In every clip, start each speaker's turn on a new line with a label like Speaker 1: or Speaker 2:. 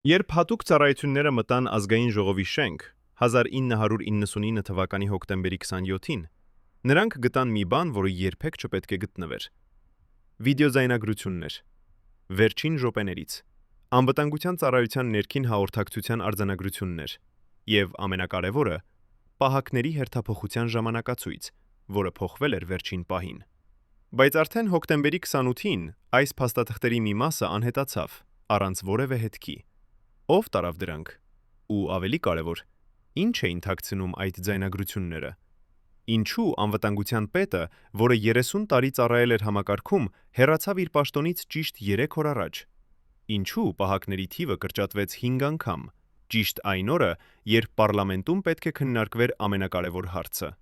Speaker 1: Երբ հատուկ ծառայությունները մտան ազգային ժողովի շենք 1999 թվականի հոկտեմբերի 27-ին, նրանք գտան մի բան, որը երբեք չպետք է գտնվեր։ Վիդեոձայնագրություններ։ Վերջին րոպեներից։ Անվտանգության ծառայության ներքին հաղորդակցության արձանագրություններ։ Եվ ամենակարևորը, պահակների հերթափոխության ժամանակացույց, որը փոխվել էր վերջին պահին։ Բայց արդեն հոկտեմբերի 28-ին այս փաստաթղթերի մի մասը անհետացավ, առանց որևէ հետքի։ Ով տարավ դրանք։ Ու ավելի կարևոր, ինչ էին թաքցնում այդ ձայնագրությունները։ Ինչու անվտանգության պետը, որը 30 տարի ծառայել էր համակարգում, հեռացավ իր պաշտոնից ճիշտ 3 օր առաջ։ Ինչու պահակների թիվը կրճատվեց 5 անգամ, ճիշտ այն օրը, երբ պարլամենտում պետք է քննարկվեր ամենակարևոր հարցը։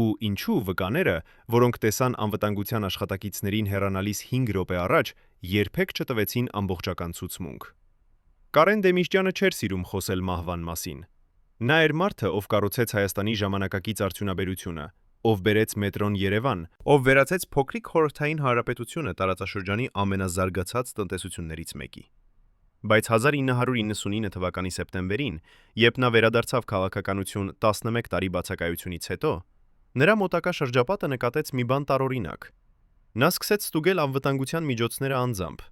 Speaker 1: Ու ինչու վկաները, որոնք տեսան անվտանգության աշխատակիցներին հեռանալիս 5 րոպե առաջ, երբեք չտվեցին ամբողջական ցուցմունք։ Կարեն Դեմիրճյանը չէր սիրում խոսել մահվան մասին։ Նա էր մարդը, ով կառուցեց Հայաստանի ժամանակակից արդյունաբերությունը, ով բերեց մետրոն Երևան, ով վերացեց փոքրիկ խորհրդային հանրապետությունը տարածաշրջանի ամենազարգացած տնտեսություններից մեկի։ Բայց 1999 թվականի սեպտեմբերին, երբ նա վերադարձավ քաղաքականություն 11 տարի բացակայությունից հետո, նրա մոտակա շրջապատը նկատեց մի բան տարօրինակ։ Նա սկսեց ստուգել անվտանգության միջոցները անձամբ։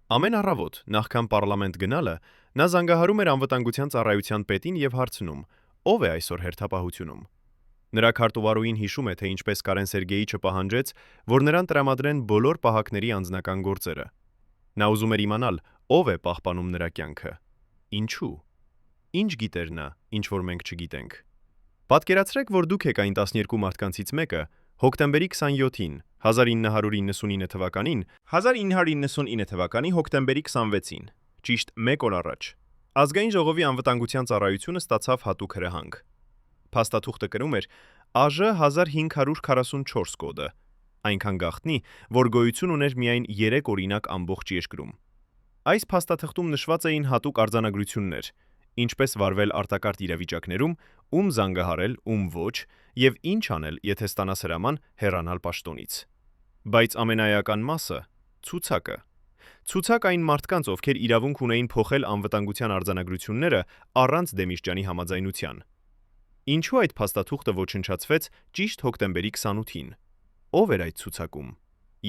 Speaker 1: Ամեն առավոտ, նախքան պարլամենտ գնալը, նա զանգահարում էր անվտանգության ծառայության պետին եւ հարցնում. ով է այսօր հերթապահությունում։ Նրա քարտուղարուհին հիշում է, թե ինչպես Կարեն Սերգեյիչը պահանջեց, որ նրան տրամադրեն բոլոր պահակների անձնական գործերը։ Նա ուզում էր իմանալ, ով է պահպանում նրա կյանքը։ Ինչու։ Ինչ գիտեր նա, ինչ որ մենք չգիտենք։ Պատկերացրեք, որ դուք եք այն 12 մարդկանցից մեկը, հոկտեմբերի 27-ին, 1999 թվականի հոկտեմբերի 26-ին, ճիշտ 1 օր առաջ, Ազգային ժողովի անվտանգության ծառայությունը ստացավ հատուկ հրահանգ։ Փաստաթուղթը կրում էր ԱԺ 1544 կոդը, այնքան գաղտնի, որ գոյություն ուներ միայն 3 օրինակ ամբողջ երկրում։ Այս փաստաթղթում նշված էին հատուկ արձանագրություններ, ինչպես վարվել արտակարգ իրավիճակներում, ում զանգահարել, ում ոչ, եւ ինչ անել, եթե ստանաս հրաման հեռանալ պաշտոնից։ Բայց ամենաէական մասը՝ ցուցակը։ Ցուցակ այն մարդկանց, ովքեր իրավունք ունեին փոխել անվտանգության արձանագրությունները առանց Դեմիրճյանի համաձայնության։ Ինչու այդ փաստաթուղթը ոչնչացվեց ճիշտ հոկտեմբերի 28-ին։ Ով էր այդ ցուցակում։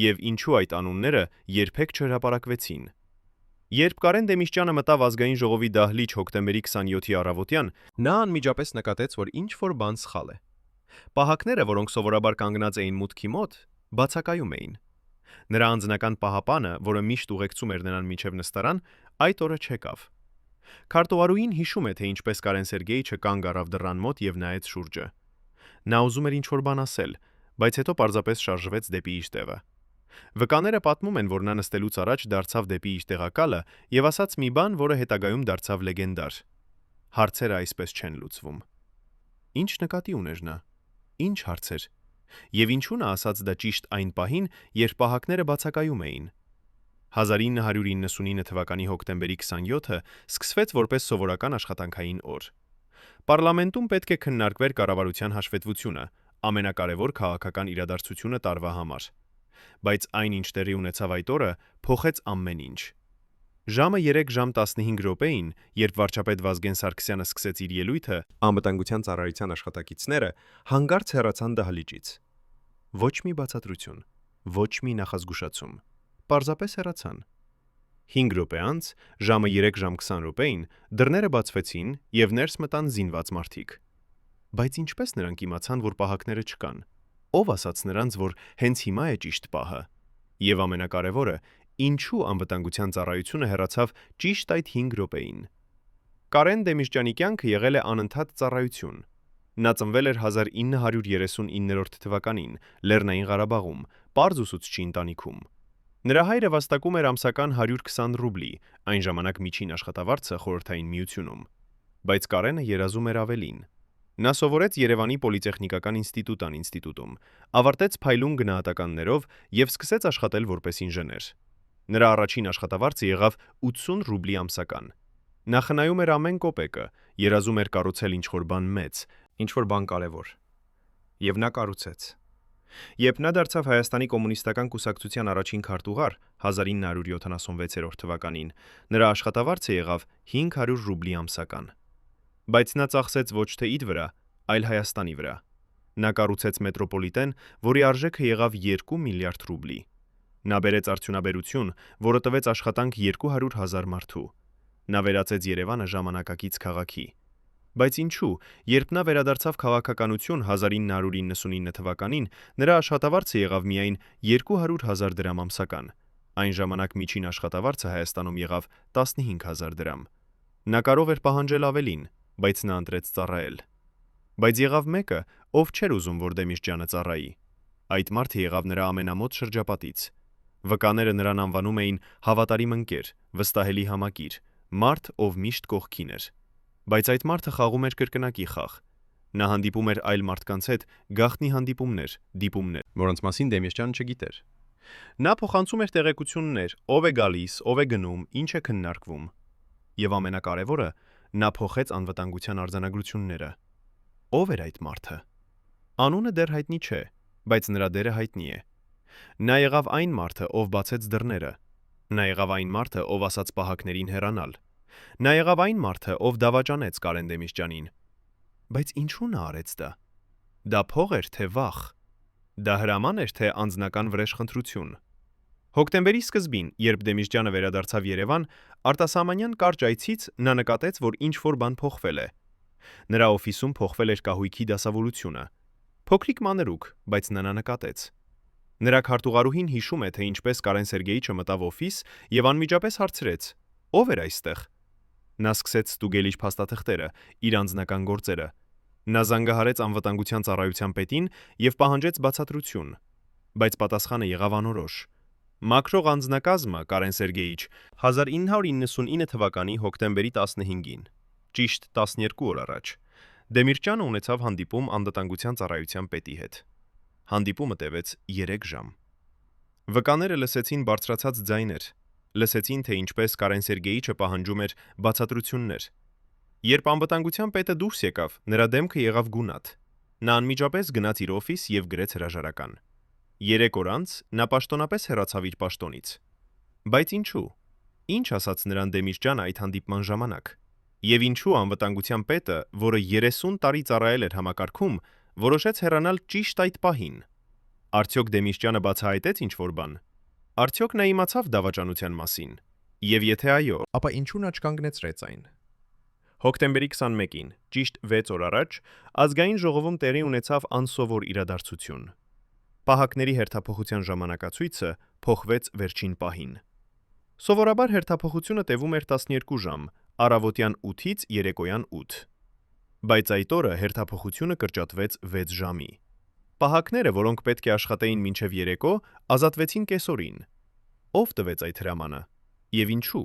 Speaker 1: Եվ ինչու այդ անունները երբեք չհրապարակվեցին։ Երբ Կարեն Դեմիրճյանը մտավ ազգային ժողովի դահլիճ հոկտեմբերի 27-ի առավոտյան, նա անմիջապես նկատեց, որ ինչ-որ բան սխալ է։ Պահակները, որոնք սովորաբար կանգնած էին մուտքի մոտ, բացակայում էին։ Նրա անձնական պահապանը, որը միշտ ուղեկցում էր նրան մինչև նստարան, այդ օրը չեկավ։ Քարտուղարուհին հիշում է, թե ինչպես Կարեն Սերգեյիչը կանգ առավ դռան մոտ եւ նայեց շուրջը։ Նա ուզում էր ինչ-որ բան ասել, բայց հետո պարզապես շարժվեց դեպի իր տեղը։ Վկաները պատմում են, որ նա նստելուց առաջ դարձավ դեպի իր տեղակալը եւ ասաց մի բան, որը հետագայում դարձավ լեգենդար։ Հարցերը այսպես չեն լուծվում։ Ինչ նկատի ուներ նա։ Ինչ հարցեր։ Եվ ինչու նա ասաց դա ճիշտ այն պահին, երբ պահակները բացակայում էին։ 1999 թվականի հոկտեմբերի 27-ը սկսվեց որպես սովորական աշխատանքային օր։ Պարլամենտում պետք է քննարկվեր կառավարության հաշվետվությունը, ամենակարևոր քաղաքական իրադարձությունը տարվա համար։ Բայց այն, ինչ տեղի ունեցավ այդ օրը, փոխեց ամեն ինչ։ Ժամը 3:15 երբ վարչապետ Վազգեն Սարգսյանը սկսեց իր ելույթը, անվտանգության ծառայության աշխատակիցները հանկարծ հեռացան դահլիճից։ Ոչ մի բացատրություն, ոչ մի նախազգուշացում, պարզապես հեռացան։ 5 րոպե անց, ժամը 3:20 դռները բացվեցին եւ ներս մտան զինված մարդիկ։ Բայց ինչպես նրանք իմացան, որ պահակները չկան։ Ով ասաց նրանց, որ հենց հիմա է ճիշտ պահը։ Եվ ամենակարևորը, ինչու անվտանգության ծառայությունը հեռացավ ճիշտ այդ 5 րոպեին։ Կարեն Դեմիրճյանի կյանքը եղել է անընդհատ ծառայություն։ Նա ծնվել էր 1939 թվականին Լեռնային Ղարաբաղում, պարզ ուսուցչի ընտանիքում։ Նրա հայրը վաստակում էր ամսական 120 ռուբլի, այն ժամանակ միջին աշխատավարձը խորհրդային միությունում։ Բայց Կարենը երազում էր ավելին։ Նա սովորեց Երևանի պոլիտեխնիկական ինստիտուտում, ավարտեց փայլուն գնահատականներով եւ սկսեց աշխատել որպես ինժեներ։ Նրա առաջին աշխատավարձը եղավ 80 ռուբլի ամսական։ Նա խնայում էր ամեն կոպեկը, երազում էր կառուցել ինչ-որ բան մեծ, ինչ-որ բան կարևոր։ Եվ նա կառուցեց։ Երբ նա դարձավ Հայաստանի կոմունիստական կուսակցության առաջին քարտուղար 1976 թվականին, նրա աշխատավարձը եղավ 500 ռուբլի ամսական։ Բայց նա ծախսեց ոչ թե իր վրա, այլ Հայաստանի վրա։ Նա կառուցեց մետրոպոլիտեն, որի արժեքը եղավ 2 միլիարդ ռուբլի։ Նա բերեց արդյունաբերություն, որը տվեց աշխատանք 200,000 մարդու։ Նա վերածեց Երևանը ժամանակակից քաղաքի։ Բայց ինչու, երբ նա վերադարձավ քաղաքականություն 1999 թվականին, նրա աշխատավարձը եղավ միայն 200,000 դրամ ամսական։ Այն ժամանակ միջին աշխատավարձը Հայաստանում եղավ 15,000 դրամ։ Նա կարող էր պահանջել ավելին, բայց նա ընտրեց ծառայել։ Բայց եղավ մեկը, ով չէր ուզում, որ Դեմիրճյանը ծառայի։ Այդ մարդը եղավ նրա ամենամոտ շրջապատից։ Վկաները նրան անվանում էին հավատարիմ ընկեր, վստահելի համակիր, մարդ, ով միշտ կողքին էր։ Բայց այդ մարդը խաղում էր կրկնակի խաղ։ Նա հանդիպում էր այլ մարդկանց հետ գաղտնի հանդիպումներ, դիպումներ, որոնց մասին Դեմիրճյանը չգիտեր։ Նա փոխանցում էր տեղեկություններ, ով է գալիս, ով է գնում, ինչ է քննարկվում։ Եվ ամենակարևորը, նա փոխեց անվտանգության արձանագրությունները։ Ով էր այդ մարդը։ Անունը դեռ հայտնի չէ, բայց նրա դերը հայտնի է։ Նա եղավ այն մարդը, ով բացեց դռները։ Նա եղավ այն մարդը, ով ասաց պահակներին հեռանալ։ Նա եղավ այն մարդը, ով դավաճանեց Կարեն Դեմիրճյանին։ Բայց ինչու նա արեց դա։ Դա փող էր, թե վախ։ Դա հրաման էր, թե անձնական վրեժխնդրություն։ Հոկտեմբերի սկզբին, երբ Դեմիրճյանը վերադարձավ Երևան, արտասահմանյան կարճ այցից նա նկատեց, որ ինչ-որ բան փոխվել է։ Նրա օֆիսում փոխվել էր կահույքի դասավորությունը։ Փոքրիկ մանրուք, բայց նա նկատեց։ Նրա քարտուղարուհին հիշում է, թե ինչպես Կարեն Սերգեյիչը մտավ օֆիս եւ անմիջապես հարցրեց. «Ո՞վ էր այստեղ»։ Նա սկսեց ստուգել իր փաստաթղթերը, իր անձնական գործերը։ Նա զանգահարեց անվտանգության ծառայության պետին եւ պահանջեց բացատրություն։ Բայց պատասխանը եղավ անորոշ։ Մաքրող անձնակազմը Կարեն Սերգեյիչ 1999 թվականի հոկտեմբերի 15-ին, ճիշտ 12 օր առաջ, Դեմիրճյանը ունեցավ հանդիպում անվտանգության ծառայության պետի հետ։ Հանդիպումը տևեց 3 ժամ։ Վկաները լսեցին բարձրացած ձայներ, լսեցին, թե ինչպես Կարեն Սերգեյիչը պահանջում էր բացատրություններ։ Երբ անվտանգության պետը դուրս եկավ, նրա դեմքը եղավ գունատ։ Նա անմիջապես գնաց իր օֆիս եւ գրեց հրաժարական։ 3 օր անց նա պաշտոնապես հեռացավ իր պաշտոնից։ Բայց ինչու։ Ինչ ասաց նրան Դեմիրճյանը այդ հանդիպման ժամանակ։ Եվ ինչու անվտանգության պետը, որը 30 տարի ծառայել էր համակարգում, որոշեց հեռանալ ճիշտ այդ պահին։ Արդյոք Դեմիրճյանը բացահայտեց ինչ-որ բան։ Արդյոք նա իմացավ դավաճանության մասին։ Եվ եթե այո, ապա ինչու նա չկանգնեցրեց այն։ Հոկտեմբերի 21-ին, ճիշտ 6 օր առաջ, ազգային ժողովում տեղի ունեցավ անսովոր իրադարձություն։ Պահակների հերթափոխության ժամանակացույցը փոխվեց վերջին պահին։ Սովորաբար հերթափոխությունը տևում էր 12 ժամ, առավոտյան 8-ից երեկոյան 8։ Բայց այդ օրը հերթափոխությունը կրճատվեց 6 ժամի։ Պահակները, որոնք պետք է աշխատեին մինչև երեկո, ազատվեցին կեսօրին։ Ով տվեց այդ հրամանը։ Եվ ինչու։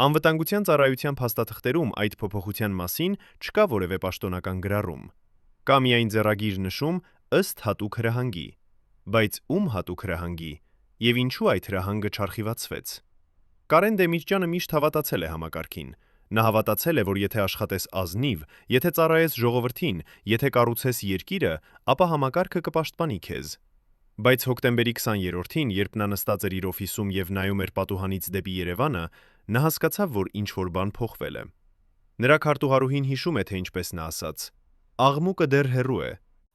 Speaker 1: Անվտանգության ծառայության փաստաթղթերում այդ փոփոխության մասին չկա որևէ պաշտոնական գրառում։ Կա միայն ձեռագիր նշում ըստ հատուկ հրահանգի։ Բայց ում հատուկ հրահանգի եւ ինչու այդ հրահանգը չարխիվացվեց։ Կարեն Դեմիրճյանը միշտ հավատացել է համակարգին։ Նա հավատացել է, որ եթե աշխատես ազնիվ, եթե ծառայես ժողովրդին, եթե կառուցես երկիրը, ապա համակարգը կպաշտպանի քեզ։ Բայց հոկտեմբերի 20-րդին, երբ նա նստած էր իր օֆիսում եւ նայում էր պատուհանից դեպի Երևանը, նա հասկացավ, որ ինչ-որ բան փոխվել է։ Նրա քարտուղարուհին հիշում է, թե ինչպես նա ասաց. «Աղմուկը դեռ հեռու է,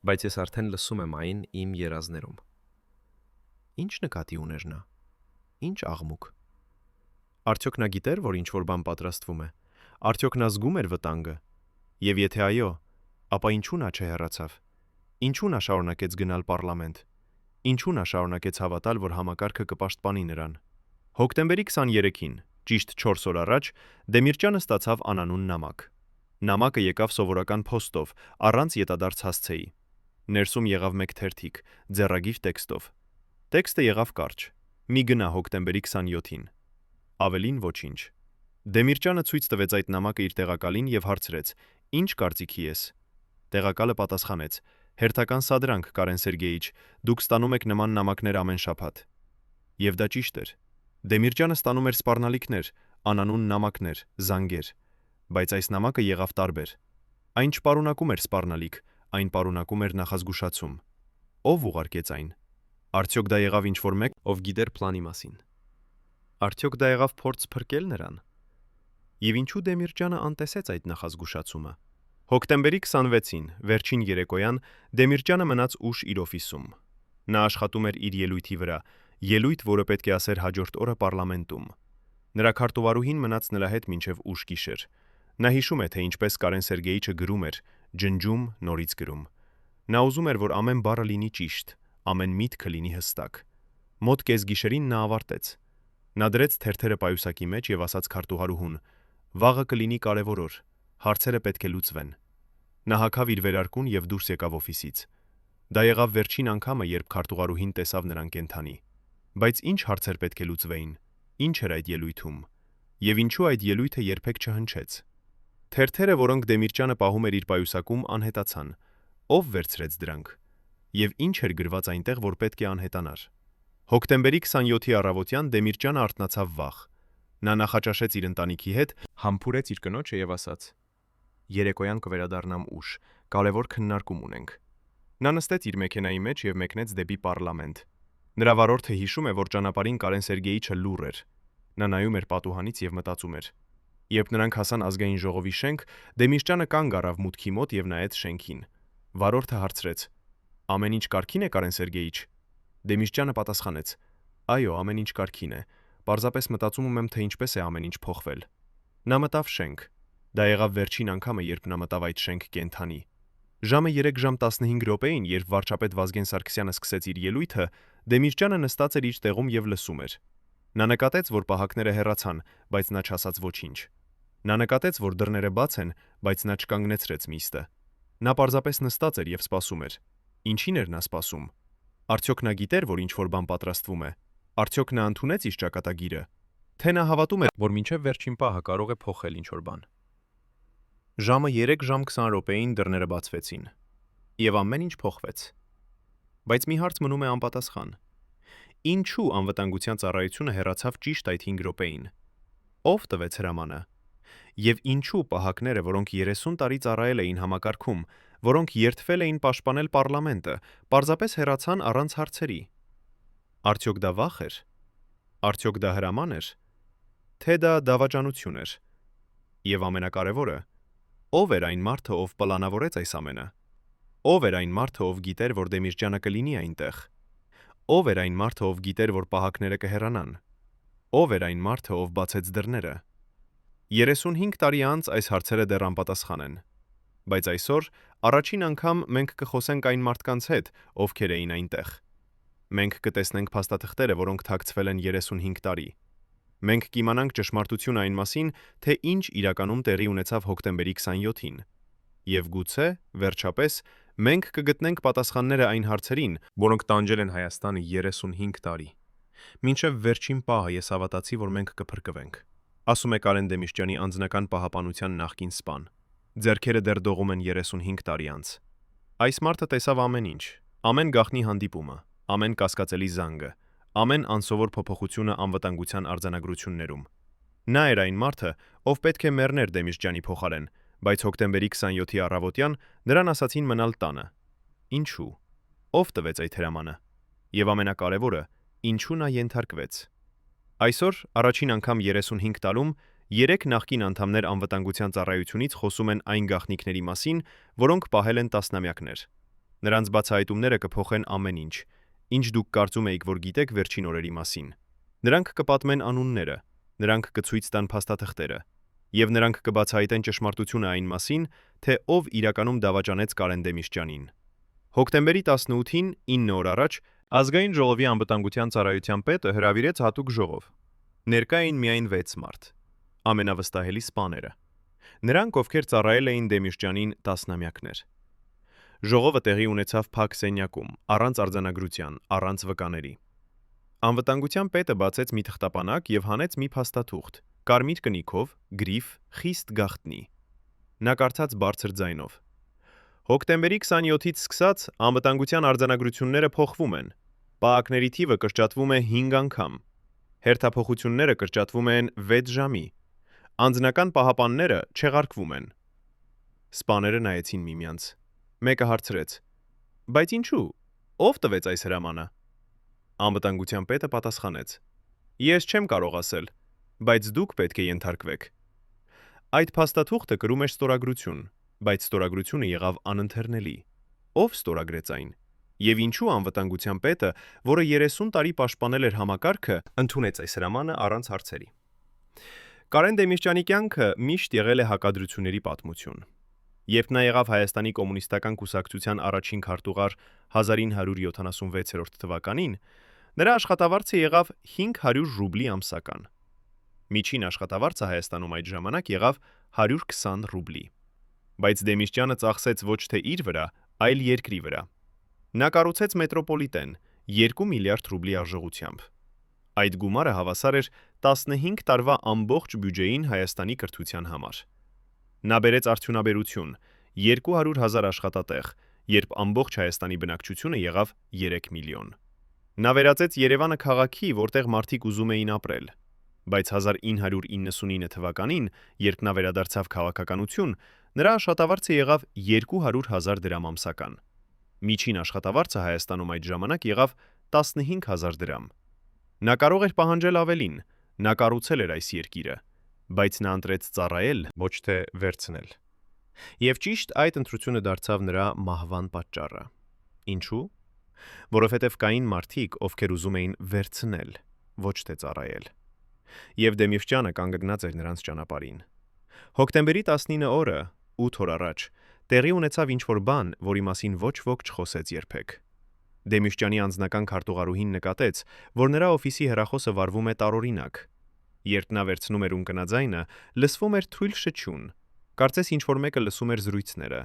Speaker 1: բայց ես արդեն լսում եմ այն իմ երազներում»։ Ինչ նկատի ուներ նա։ Ինչ աղմուկ։ Արդյոք նա գիտեր, որ ինչ-որ բան պատրաստվում է։ Արդյոք նա զգում էր վտանգը։ Եվ եթե այո, ապա ինչու նա չհեռացավ։ Ինչու նա շարունակեց գնալ պարլամենտ։ Ինչու նա շարունակեց հավատալ, որ համակարգը կպաշտպանի նրան։ Հոկտեմբերի 23-ին, ճիշտ 4 օր առաջ, Դեմիրճյանը ստացավ անանուն նամակ։ Նամակը եկավ սովորական փոստով, առանց ետադարձ հասցեի։ Ներսում եղավ մեկ թերթիկ, ձեռագիր տեքստով։ Տեքստը եղավ կարճ. «Մի գնա հոկտեմբերի 27-ին»։ Ավելին ոչինչ։ Դեմիրճյանը ցույց տվեց այդ նամակը իր տեղակալին եւ հարցրեց. «Ինչ կարծիքի ես»։ Տեղակալը պատասխանեց. «Հերթական սադրանք, Կարեն Սերգեյիչ, դուք ստանում եք նման նամակներ ամեն շաբաթ»։ Եվ դա ճիշտ էր։ Դեմիրճյանը ստանում էր սպառնալիքներ, անանուն նամակներ, զանգեր, բայց այս նամակը եղավ տարբեր։ Այն չպարունակում էր սպառնալիք, այն պարունակում էր նախազգուշացում։ Ով ուղարկեց այն։ Արդյոք դա եղավ ինչ-որ մեկ, ով գիտեր պլանի մասին։ Արդյոք դա եղավ փորձ փրկել նրան։ Եվ ինչու Դեմիրճյանը անտեսեց այդ նախազգուշացումը։ Հոկտեմբերի 26-ին, վերջին երեկոյան, Դեմիրճյանը մնաց ուշ իր օֆիսում։ Նա աշխատում էր իր ելույթի վրա, ելույթ, որը պետք է ասեր հաջորդ օրը պարլամենտում։ Նրա քարտուղարուհին մնաց նրա հետ մինչև ուշ գիշեր։ Նա հիշում է, թե ինչպես Կարեն Սերգեյիչը գրում էր, ջնջում, նորից գրում։ Նա ուզում էր, որ ամեն բառը լինի ճիշտ, ամեն միտքը լինի հստակ։ Մոտ կեսգիշերին նա ավարտեց։ Նա դրեց թերթերը պայուսակի մեջ եւ ասաց քարտուղարուհուն. «Վաղը կլինի կարևոր օր, հարցերը պետք է լուծվեն»։ Նա հագավ իր վերարկուն եւ դուրս եկավ օֆիսից։ Դա եղավ վերջին անգամը, երբ քարտուղարուհին տեսավ նրան կենդանի։ Բայց ինչ հարցեր պետք է լուծվեին։ Ինչ էր այդ ելույթում։ Եվ ինչու այդ ելույթը երբեք չհնչեց։ Թերթերը, որոնք Դեմիրճյանը պահում էր իր պայուսակում, անհետացան։ Ով վերցրեց դրանք։ Եվ ինչ էր գրված այնտեղ, որ պետք է անհետանար։ Հոկտեմբերի 27-ի առավոտյան Դեմիրճյանը արթնացավ վաղ։ Նա նախաճաշեց իր ընտանիքի հետ, համբուրեց իր կնոջը եւ ասաց. «Երեկոյան կվերադառնամ ուշ, կարևոր քննարկում ունենք»։ Նա նստեց իր մեքենայի մեջ եւ մեկնեց դեպի պարլամենտ։ Նրա վարորդը հիշում է, որ ճանապարհին Կարեն Սերգեյիչը լուռ էր։ Նա նայում էր պատուհանից եւ մտածում էր։ Երբ նրանք հասան ազգային ժողովի շենք, Դեմիրճյանը կանգ առավ մուտքի մոտ եւ նայեց շենքին։ Վարորդը հարցրեց. «Ամեն ինչ կարգին է, Կարեն Սերգեյիչ»։ Դեմիրճյանը պատասխանեց. «Այո, ամեն ինչ կարգին է։ Պարզապես մտածում եմ, թե ինչպես է ամեն ինչ փոխվել»։ Նա մտավ շենք։ Դա եղավ վերջին անգամը, երբ նա մտավ այդ շենք կենդանի։ Ժամը 3:15 երբ վարչապետ Վազգեն Սարգսյանը սկսեց իր ելույթը, Դեմիրճյանը նստած էր իր տեղում եւ լսում էր։ Նա նկատեց, որ պահակները հեռացան, բայց նա չասաց ոչինչ։ Նա նկատեց, որ դռները բաց են, բայց նա չկանգնեցրեց միստը։ Նա պարզապես նստած էր եւ սպասում էր։ Ինչին էր նա սպասում։ Արդյոք նա գիտեր, որ ինչ-որ բան պատրաստվում է։ Արդյոք նա ընդունեց իր ճակատագիրը։ Թե նա հավատում էր, որ մինչև վերջին պահը կարող է փոխել ինչ-որ բան։ Ժամը 3:20 դռները բացվեցին։ Եվ ամեն ինչ փոխվեց։ Բայց մի հարց մնում է անպատասխան։ Ինչու անվտանգության ծառայությունը հեռացավ ճիշտ այդ 5 րոպեին։ Ով տվեց հրամանը։ Եվ ինչու պահակները, որոնք 30 տարի ծառայել էին համակարգում, որոնք երդվել էին պաշտպանել պարլամենտը, պարզապես հեռացան առանց հարցերի։ Արդյոք դա վախ էր։ Արդյոք դա հրաման էր։ Թե դա դավաճանություն էր։ Եվ ամենակարևորը, ով էր այն մարդը, ով պլանավորեց այս ամենը։ Ով էր այն մարդը, ով գիտեր, որ Դեմիրճյանը կլինի այնտեղ։ Ով էր այն մարդը, ով գիտեր, որ պահակները կհեռանան։ Ով էր այն մարդը, ով բացեց դռները։ 35 տարի անց այս հարցերը դեռ անպատասխան են։ Բայց այսօր առաջին անգամ մենք կխոսենք այն մարդկանց հետ, ովքեր էին այնտեղ։ Մենք կտեսնենք փաստաթղթերը, որոնք թաքցվել են 35 տարի։ Մենք կիմանանք ճշմարտությունը այն մասին, թե ինչ իրականում տեղի ունեցավ հոկտեմբերի 27-ին։ Եվ գուցե, վերջապես, մենք կգտնենք պատասխանները այն հարցերին, որոնք տանջել են Հայաստանը 35 տարի։ Մինչև վերջին պահը ես հավատացի, որ մենք կփրկվենք։ Ասում է Կարեն Դեմիրճյանի անձնական պահապանության նախկին սպան։ Ձեռքերը դեռ դողում են 35 տարի անց։ Այս մարդը տեսավ ամեն ինչ, ամեն գաղտնի հանդիպումը, ամեն կասկածելի զանգը, ամեն անսովոր փոփոխությունը անվտանգության արձանագրություններում։ Նա էր այն մարդը, ով պետք է մեռներ Դեմիրճյանի փոխարեն, բայց հոկտեմբերի 27-ի առավոտյան նրան ասացին մնալ տանը։ Ինչու։ Ով տվեց այդ հրամանը։ Եվ ամենակարևորը, ինչու նա ենթարկվեց։ Այսօր առաջին անգամ 35 տարում 3 նախկին անդամներ անվտանգության ծառայությունից խոսում են այն գաղտնիքների մասին, որոնք պահել են տասնամյակներ։ Նրանց բացահայտումները կփոխեն ամեն ինչ, ինչ դուք կարծում էիք, որ գիտեք վերջին օրերի մասին։ Նրանք կպատմեն անունները, նրանք կցույց տան փաստաթղթերը, եւ նրանք կբացահայտեն ճշմարտությունը այն մասին, թե ով իրականում դավաճանեց Կարեն Դեմիրճյանին։ Հոկտեմբերի 18-ին, 9 օր առաջ, Ազգային ժողովի անվտանգության ծառայության պետը հրավիրեց հատուկ ժողով։ Ներկա էին միայն 6 մարդ։ Ամենավստահելի սպաները։ Նրանք, ովքեր ծառայել էին Դեմիրճյանին տասնամյակներ։ Ժողովը տեղի ունեցավ փակ սենյակում, առանց արձանագրության, առանց վկաների։ Անվտանգության պետը բացեց մի թղթապանակ եւ հանեց մի փաստաթուղթ, կարմիր կնիքով, գրիֆ, խիստ գաղտնի։ Նա կարդաց բարձր ձայնով. Հոկտեմբերի 27-ից սկսած անվտանգության արձանագրությունները փոխվում են։ Պահակների թիվը կրճատվում է 5 անգամ։ Հերթափոխությունները կրճատվում են 6 ժամի։ Անձնական պահապանները չեղարկվում են։ Սպաները նայեցին միմյանց։ Մեկը հարցրեց. Բայց ինչու։ Ով տվեց այս հրամանը։ Անվտանգության պետը պատասխանեց. Ես չեմ կարող ասել, բայց դուք պետք է ենթարկվեք։ Այդ փաստաթուղթը կրում էր ստորագրություն, բայց ստորագրությունը եղավ անընթեռնելի։ Ով ստորագրեց այն։ Եվ ինչու անվտանգության պետը, որը 30 տարի պաշտպանել էր համակարգը, ընդունեց այս հրամանը առանց հարցերի։ Կարեն Դեմիրճյանի կյանքը միշտ եղել է հակադրությունների պատմություն։ Երբ նա եղավ Հայաստանի կոմունիստական կուսակցության առաջին քարտուղար 1976 թվականին, նրա աշխատավարձը եղավ 500 ռուբլի ամսական։ Միջին աշխատավարձը Հայաստանում այդ ժամանակ եղավ 120 ռուբլի։ Բայց Դեմիրճյանը ծախսեց ոչ թե իր վրա, այլ երկրի վրա։ Նա կառուցեց մետրոպոլիտեն 2 միլիարդ ռուբլի արժողությամբ։ Այդ գումարը հավասար էր 15 տարվա ամբողջ բյուջեին Հայաստանի կրթության համար։ Նա բերեց արդյունաբերություն, 200,000 աշխատատեղ, երբ ամբողջ Հայաստանի բնակչությունը եղավ 3 միլիոն։ Նա վերածեց Երևանը քաղաքի, որտեղ մարդիկ ուզում էին ապրել։ Բայց 1999 թվականին, երբ նա վերադարձավ քաղաքականություն, նրա աշխատավարձը եղավ 200,000 դրամ ամսական։ Միջին աշխատավարձը Հայաստանում այդ ժամանակ եղավ 15,000 դրամ։ Նա կարող էր պահանջել ավելին, նա կառուցել էր այս երկիրը, բայց նա ընտրեց ծառայել, ոչ թե վերցնել։ Եվ ճիշտ այդ ընտրությունը դարձավ նրա մահվան պատճառը։ Ինչու՞։ Որովհետև կային մարդիկ, ովքեր ուզում էին վերցնել, ոչ թե ծառայել։ Եվ Դեմիրճյանը կանգնած էր նրանց ճանապարհին։ Հոկտեմբերի 19 օրը, 8 օր առաջ, տեղի ունեցավ ինչ-որ բան, որի մասին ոչ ոք չխոսեց երբեք։ Դեմիրճյանի անձնական քարտուղարուհին նկատեց, որ նրա օֆիսի հեռախոսը վարվում է տարօրինակ։ Երբ նա վերցնում էր ունկնաձայնը, լսվում էր թույլ շչյուն։ Կարծես ինչ-որ մեկը լսում էր զրույցները։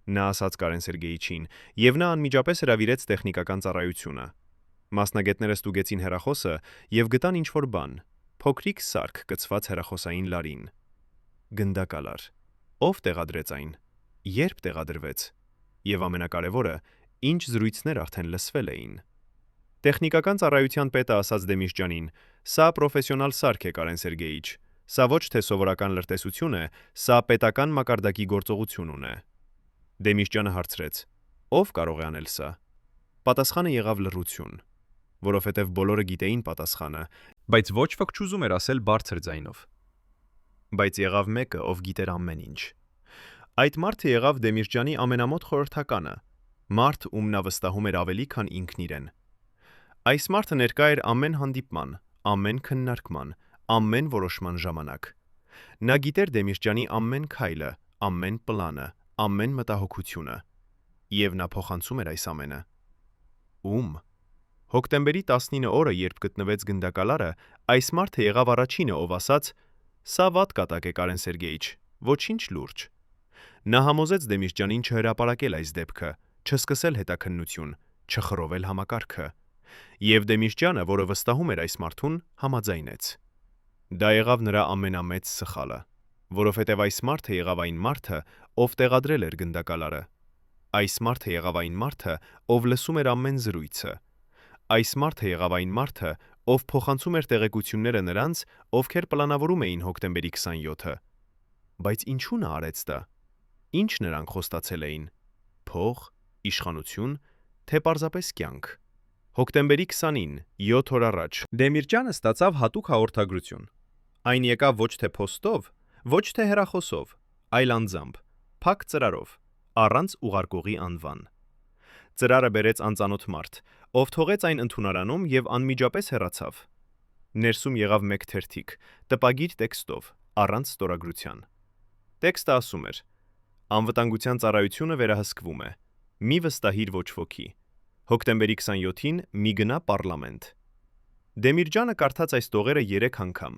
Speaker 1: Նա ասաց Կարեն Սերգեյիչին, եւ նա անմիջապես հրավիրեց տեխնիկական ծառայությունը։ Մասնագետները ստուգեցին հեռախոսը եւ գտան ինչ-որ բան՝ փոքրիկ սարք կցված հեռախոսային լարին։ Գնդակալար։ Ով տեղադրեց այն։ Երբ տեղադրվեց։ Եվ ամենակարևորը, ինչ զրույցներ արդեն լսվել էին։ Տեխնիկական ծառայության պետը ասաց Դեմիրճյանին. «Սա պրոֆեսիոնալ սարք է, Կարեն Սերգեյիչ։ Սա ոչ թե սովորական լրտեսություն է, սա պետական մակարդակի գործողություն ունե»։ Դեմիրճյանը հարցրեց. «Ով կարող է անել սա»։ Պատասխանը եղավ լռություն, որովհետև բոլորը գիտեին պատասխանը, բայց ոչ ոք չուզում էր ասել բարձր ձայնով։ Բայց եղավ մեկը, ով գիտեր ամեն ինչ։ Այդ մարդը եղավ Դեմիրճյանի ամենամոտ խորհրդականը, մարդ, ում նա վստահում էր ավելի, քան ինքն իրեն։ Այս մարդը ներկա էր ամեն հանդիպման, ամեն քննարկման, ամեն որոշման ժամանակ։ Նա գիտեր Դեմիրճյանի ամեն քայլը, ամեն պլանը, ամեն մտահոգությունը։ Եվ նա փոխանցում էր այս ամենը։ Ում։ Հոկտեմբերի 19 օրը, երբ գտնվեց գնդակալարը, այս մարդը եղավ առաջինը, ով ասաց. «Սա վատ կատակ է, Կարեն Սերգեյիչ, ոչինչ լուրջ»։ Նա համոզեց Դեմիրճյանին չհրապարակել այս դեպքը, չսկսել հետաքննություն, չխռովել համակարգը։ Եվ Դեմիրճյանը, որը վստահում էր այս մարդուն, համաձայնեց։ Դա եղավ նրա ամենամեծ սխալը, որովհետև այս մարդը եղավ այն մարդը, ով տեղադրել էր գնդակալարը։ Այս մարդը եղավ այն մարդը, ով լսում էր ամեն զրույցը։ Այս մարդը եղավ այն մարդը, ով փոխանցում էր տեղեկությունները նրանց, ովքեր պլանավորում էին հոկտեմբերի 27-ը։ Բայց ինչու նա արեց դա։ Ինչ նրանք խոստացել էին։ Փող, իշխանություն, թե պարզապես կյանք։ Հոկտեմբերի 20-ին, 7 օր առաջ, Դեմիրճյանը ստացավ հատուկ հաղորդագրություն։ Այն եկավ ոչ թե փոստով, ոչ թե հեռախոսով, այլ անձամբ, փակ ծրարով, առանց ուղարկողի անվան։ Ծրարը բերեց անծանոթ մարդ, ով թողեց այն ընդունարանում եւ անմիջապես հեռացավ։ Ներսում եղավ մեկ թերթիկ, տպագիր տեքստով, առանց ստորագրության։ Տեքստը ասում էր. Անվտանգության ծառայությունը վերահսկվում է։ Մի վստահիր ոչ ոքի։ Հոկտեմբերի 27-ին մի գնա պարլամենտ։ Դեմիրճյանը կարդաց այս տողերը 3 անգամ։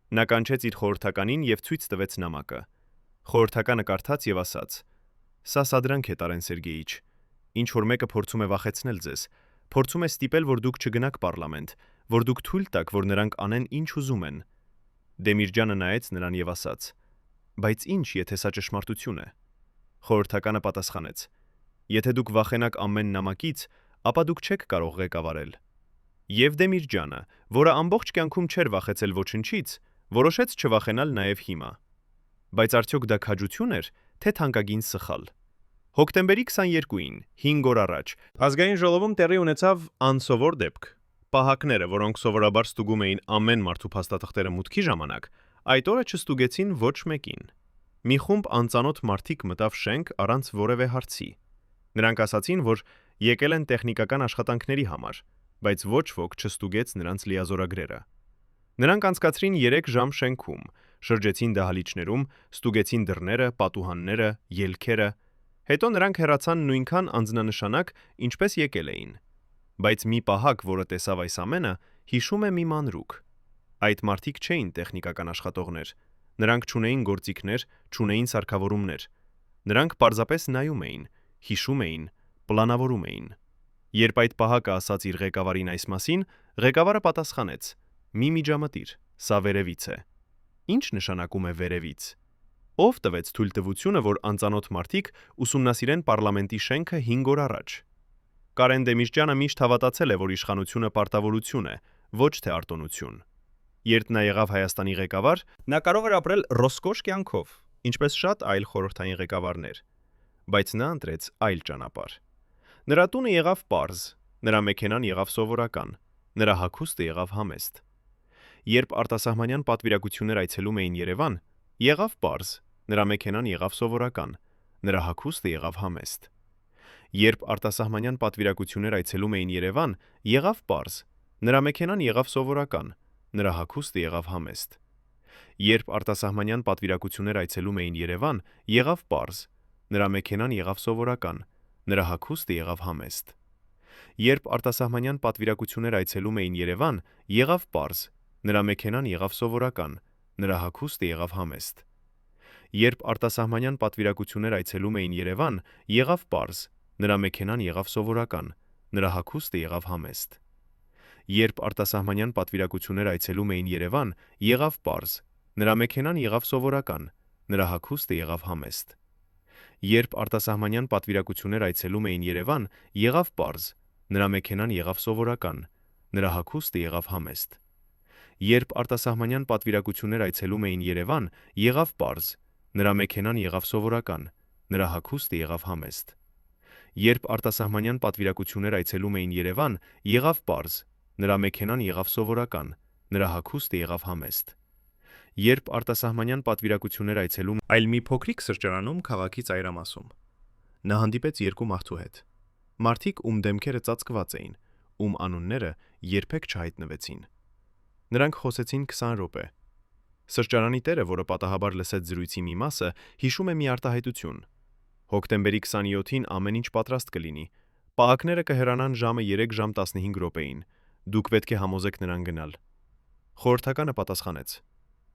Speaker 1: Նա կանչեց իր խորհրդականին եւ ցույց տվեց նամակը։ Խորհրդականը կարդաց եւ ասաց. «Սա սադրանք է, Տարեն Սերգեյիչ։ Ինչ որ մեկը փորձում է վախեցնել ձեզ, փորձում է ստիպել, որ դուք չգնաք պարլամենտ, որ դուք թույլ տաք, որ նրանք անեն ինչ ուզում են»։ Դեմիրճյանը նայեց նրան եւ ասաց. «Բայց ինչ, եթե սա ճշմարտություն է»։ Խորհրդականը պատասխանեց. «Եթե դուք վախենաք ամեն նամակից, ապա դուք չեք կարող ղեկավարել»։ Եվ Դեմիրճյանը, որը ամբողջ կյանքում չէր վախեցել ոչնչից, որոշեց չվախենալ նաեւ հիմա։ Բայց արդյոք դա քաջություն էր, թե թանկագին սխալ։ Հոկտեմբերի 22-ին, 5 օր առաջ, ազգային ժողովում տեղի ունեցավ անսովոր դեպք։ Պահակները, որոնք սովորաբար ստուգում էին ամեն մարդու փաստաթղթերը մուտքի ժամանակ, այդ օրը չստուգեցին ոչ մեկին։ Մի խումբ անծանոթ մարդիկ մտավ շենք առանց որևէ հարցի։ Նրանք ասացին, որ եկել են տեխնիկական աշխատանքների համար, բայց ոչ ոք չստուգեց նրանց լիազորագրերը։ Նրանք անցկացրին 3 ժամ շենքում, շրջեցին դահլիճներում, ստուգեցին դռները, պատուհանները, ելքերը։ Հետո նրանք հեռացան նույնքան անձնանշանակ, ինչպես եկել էին։ Բայց մի պահակ, որը տեսավ այս ամենը, հիշում է մի մանրուք։ Այդ մարդիկ չէին տեխնիկական աշխատողներ։ Նրանք չունեին գործիքներ, չունեին սարքավորումներ։ Նրանք պարզապես նայում էին, հիշում էին, պլանավորում էին։ Երբ այդ պահակը ասաց իր ղեկավարին այս մասին, ղեկավարը պատասխանեց. «Մի միջամտիր, սա վերևից է»։ Ինչ նշանակում է վերևից։ Ով տվեց թույլտվությունը, որ անծանոթ մարդիկ ուսումնասիրեն պարլամենտի շենքը 5 օր առաջ։ Կարեն Դեմիրճյանը միշտ հավատացել է, որ իշխանությունը պարտավորություն է, ոչ թե արտոնություն։ Երբ նա եղավ Հայաստանի ղեկավար, նա կարող էր ապրել ռոսկոշ կյանքով, ինչպես շատ այլ խորհրդային ղեկավարներ, բայց նա ընտրեց այլ ճանապարհ։ Նրա տունը եղավ պարզ, նրա մեքենան եղավ սովորական, նրա հագուստը եղավ համեստ։ Երբ արտասահմանյան պատվիրակություններ այցելում էին Երևան, եղավ պարզ, նրա մեքենան եղավ սովորական, նրա հագուստը եղավ համեստ։ Երբ արտասահմանյան պատվիրակություններ այցելում էին Երևան, եղավ պարզ, նրա մեքենան եղավ սովորական, նրա հագուստը եղավ համեստ։ Երբ արտասահմանյան պատվիրակություններ այցելում էին Երևան, եղավ պարզ, նրա մեքենան եղավ սովորական, նրա հագուստը եղավ համեստ։ Երբ արտասահմանյան պատվիրակություններ այցելում էին Երևան, եղավ պարզ, նրա մեքենան եղավ սովորական, նրա հագուստը եղավ համեստ։ Երբ արտասահմանյան պատվիրակություններ այցելում էին Երևան, եղավ պարզ, նրա մեքենան եղավ սովորական, նրա հագուստը եղավ համեստ։ Երբ արտասահմանյան պատվիրակություններ այցելում էին Երևան, եղավ պարզ, նրա մեքենան եղավ սովորական, նրա հագուստը եղավ համեստ։ Երբ արտասահմանյան պատվիրակություններ այցելում էին Երևան, եղավ պարզ, նրա մեքենան եղավ սովորական, նրա հագուստը եղավ համեստ։ Երբ արտասահմանյան պատվիրակություններ այցելում էին Երևան, եղավ պարզ, նրա մեքենան եղավ սովորական, նրա հագուստը եղավ համեստ։ Երբ արտասահմանյան պատվիրակություններ այցելում էին Երևան, եղավ պարզ, նրա մեքենան եղավ սովորական, նրա հագուստը եղավ համեստ։ Երբ արտասահմանյան պատվիրակություններ այցելում այլ մի փոքրիկ սրճարանում քաղաքի ծայրամասում, նա հանդիպեց 2 մարդու հետ։ Մարդիկ, ում դեմքերը ծածկված էին, ում անունները երբեք չհայտնվեցին։ Նրանք խոսեցին 20 րոպե։ Սրճարանի տերը, որը պատահաբար լսեց զրույցի մի մասը, հիշում է մի արտահայտություն։ Հոկտեմբերի 27-ին ամեն ինչ պատրաստ կլինի։ Պահակները կհեռանան ժամը 3:15 Դուք պետք է համոզեք նրան գնալ։ Խորհրդականը պատասխանեց.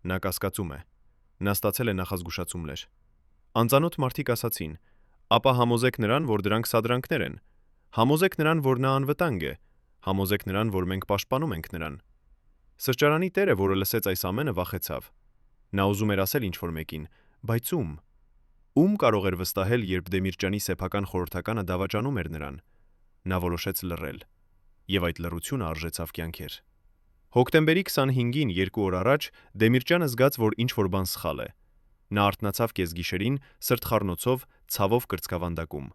Speaker 1: Նա կասկածում է։ Նա ստացել է նախազգուշացումներ։ Անծանոթ մարդիկ ասացին. ապա համոզեք նրան, որ դրանք սադրանքներ են։ Համոզեք նրան, որ նա անվտանգ է։ Համոզեք նրան, որ մենք պաշտպանում ենք նրան։ Սրճարանի տերը, որը լսեց այս ամենը, վախեցավ։ Նա ուզում էր ասել ինչ-որ մեկին, բայց ում։ Ում կարող էր վստահել, երբ Դեմիրճյանի սեփական խորհրդականը դավաճանում էր նրան։ Նա որոշեց լռել։ Եվ այդ լռությունը արժեցավ կյանքեր։ Հոկտեմբերի 25-ին, 2 օր առաջ, Դեմիրճյանը զգաց, որ ինչ-որ բան սխալ է։ Նա արթնացավ կեսգիշերին, սրտխառնոցով, ցավով կրծքավանդակում։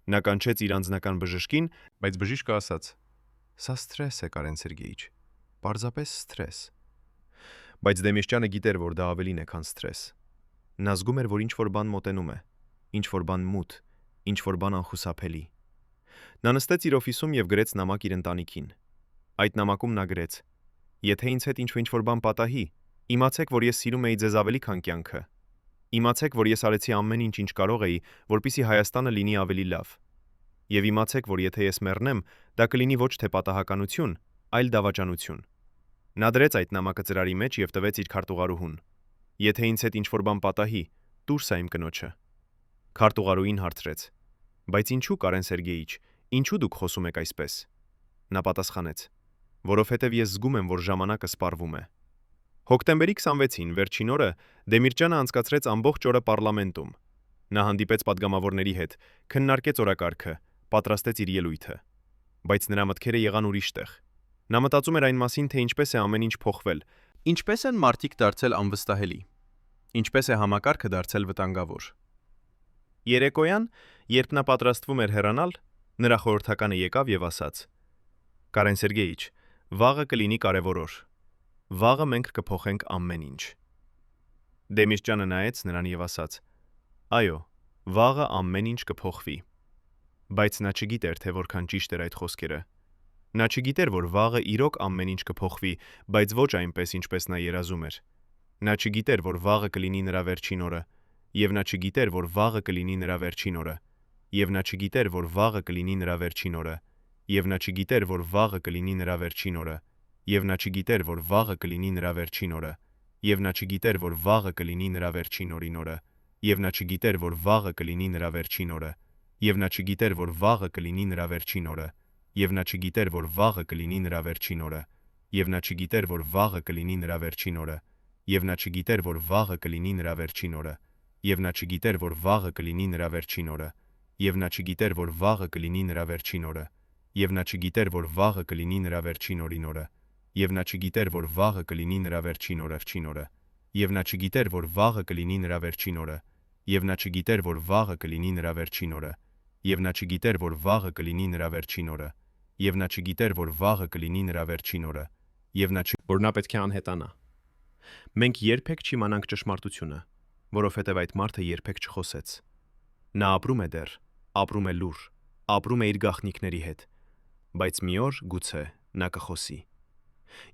Speaker 1: Նա կանչեց իր անձնական բժշկին, բայց բժիշկը ասաց. «Սա սթրես է, Կարեն Սերգեյիչ, պարզապես սթրես»։ Բայց Դեմիրճյանը գիտեր, որ դա ավելին է, քան սթրես։ Նա զգում էր, որ ինչ-որ բան մոտենում է, ինչ-որ բան մութ, ինչ-որ բան անխուսափելի։ Նա նստեց իր օֆիսում եւ գրեց նամակ իր ընտանիքին։ Այդ նամակում նա գրեց. «Եթե ինձ հետ ինչ-որ բան պատահի, իմացեք, որ ես սիրում էի ձեզ ավելի, քան կյանքը։ Իմացեք, որ ես արեցի ամեն ինչ, ինչ կարող էի, որպեսզի Հայաստանը լինի ավելի լավ։ Եվ իմացեք, որ եթե ես մեռնեմ, դա կլինի ոչ թե պատահականություն, այլ դավաճանություն»։ Նա դրեց այդ նամակը ծրարի մեջ եւ տվեց իր քարտուղարուհուն։ «Եթե ինձ հետ ինչ-որ բան պատահի, տուր սա իմ կնոջը»։ Քարտուղարուհին հարցրեց. «Բայց ինչու, Կարեն Սերգեյիչ, ինչու դուք խոսում եք այսպես»։ Նա պատասխանեց. «Որովհետև ես զգում եմ, որ ժամանակը սպառվում է»։ Հոկտեմբերի 26-ին, վերջին օրը, Դեմիրճյանը անցկացրեց ամբողջ օրը պարլամենտում։ Նա հանդիպեց падգամավորների հետ, քննարկեց օրակարգը, պատրաստեց իր ելույթը։ Բայց նրա մտքերը եղան ուրիշ տեղ։ Նա մտածում էր այն մասին, թե ինչպես է ամեն ինչ փոխվել, ինչպես են մարդիկ դարձել անվստահելի, ինչպես է համակարգը դարձել վտանգավոր։ Երեկոյան, երբ նա պատրաստվում էր հեռանալ, նրա խորհրդականը եկավ եւ ասաց. «Կարեն Սերգեյիչ, վաղը կլինի կարևոր օր։ Վաղը մենք կփոխենք ամեն ինչ»։ Դեմիրճյանը նայեց նրան եւ ասաց. «Այո, վաղը ամեն ինչ կփոխվի»։ Բայց նա չգիտեր, թե որքան ճիշտ էր այդ խոսքերը։ Նա չգիտեր, որ վաղը իրոք ամեն ինչ կփոխվի, բայց ոչ այնպես, ինչպես նա երազում էր։ Նա չգիտեր, որ վաղը կլինի նրա վերջին օրը, եւ նա չգիտեր, որ վաղը կլինի նրա վերջին օրը, եւ նա չգիտեր, որ վաղը կլինի նրա վերջին օրը, եւ նա չգիտեր, որ վաղը կլինի նրա վերջին օրը, եւ նա չգիտեր, որ վաղը կլինի նրա վերջին օրը, եւ նա չգիտեր, որ վաղը կլինի նրա վերջին օրին օրը, եւ նա չգիտեր, որ վաղը կլինի նրա վերջին օրը, եւ նա չգիտեր, որ վաղը կլինի նրա վերջին օրը, եւ նա չգիտեր, որ վաղը կլինի նրա վերջին օրը, եւ նա չգիտեր, որ վաղը կլինի նրա վերջին օրը, եւ նա չգիտեր, որ վաղը կլինի նրա վերջին օրը, եւ նա չգիտեր, որ վաղը կլինի նրա վերջին օրը, եւ նա չգիտեր, որ վաղը կլինի նրա վերջին օրը, եւ նա չգիտեր, որ վաղը կլինի նրա վերջին օրին օրը, եւ նա չգիտեր, որ վաղը կլինի նրա վերջին օրը, եւ նա չգիտեր, որ վաղը կլինի նրա վերջին օրը, եւ նա չգիտեր, որ վաղը կլինի նրա վերջին օրը, եւ նա չգիտեր, որ վաղը կլինի նրա վերջին օրը, եւ նա չգիտեր, որ վաղը կլինի նրա վերջին օրը, եւ նա որ նա պետք է անհետանա։ Մենք երբեք չիմանանք ճշմարտությունը, որովհետև այդ մարդը երբեք չխոսեց։ Նա ապրում է դեռ, ապրում է լուր, ապրում է իր գաղտնիքների հետ, բայց մի օր գուցե նա կխոսի։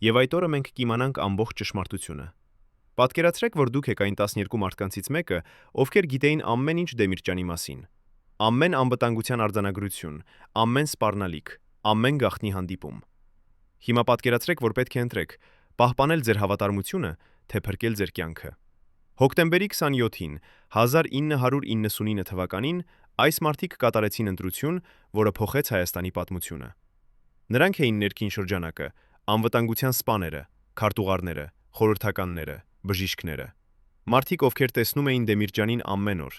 Speaker 1: Եվ այդ օրը մենք կիմանանք ամբողջ ճշմարտությունը։ Պատկերացրեք, որ դուք եք այն 12 մարդկանցից մեկը, ովքեր գիտեին ամեն ինչ Դեմիրճյանի մասին, ամեն անվտանգության արձանագրություն, ամեն սպառնալիք, ամեն գաղտնի հանդիպում։ Հիմա պատկերացրեք, որ պետք է ընտրեք՝ պահպանել ձեր հավատարմությունը, թե փրկել ձեր կյանքը։ Հոկտեմբերի 27-ին 1999 թվականին այս մարդիկ կատարեցին ընտրություն, որը փոխեց Հայաստանի պատմությունը։ Նրանք էին ներքին շրջանակը, անվտանգության սպաները, քարտուղարները, խորհրդականները, բժիշկները։ Մարդիկ, ովքեր տեսնում էին Դեմիրճյանին ամեն օր,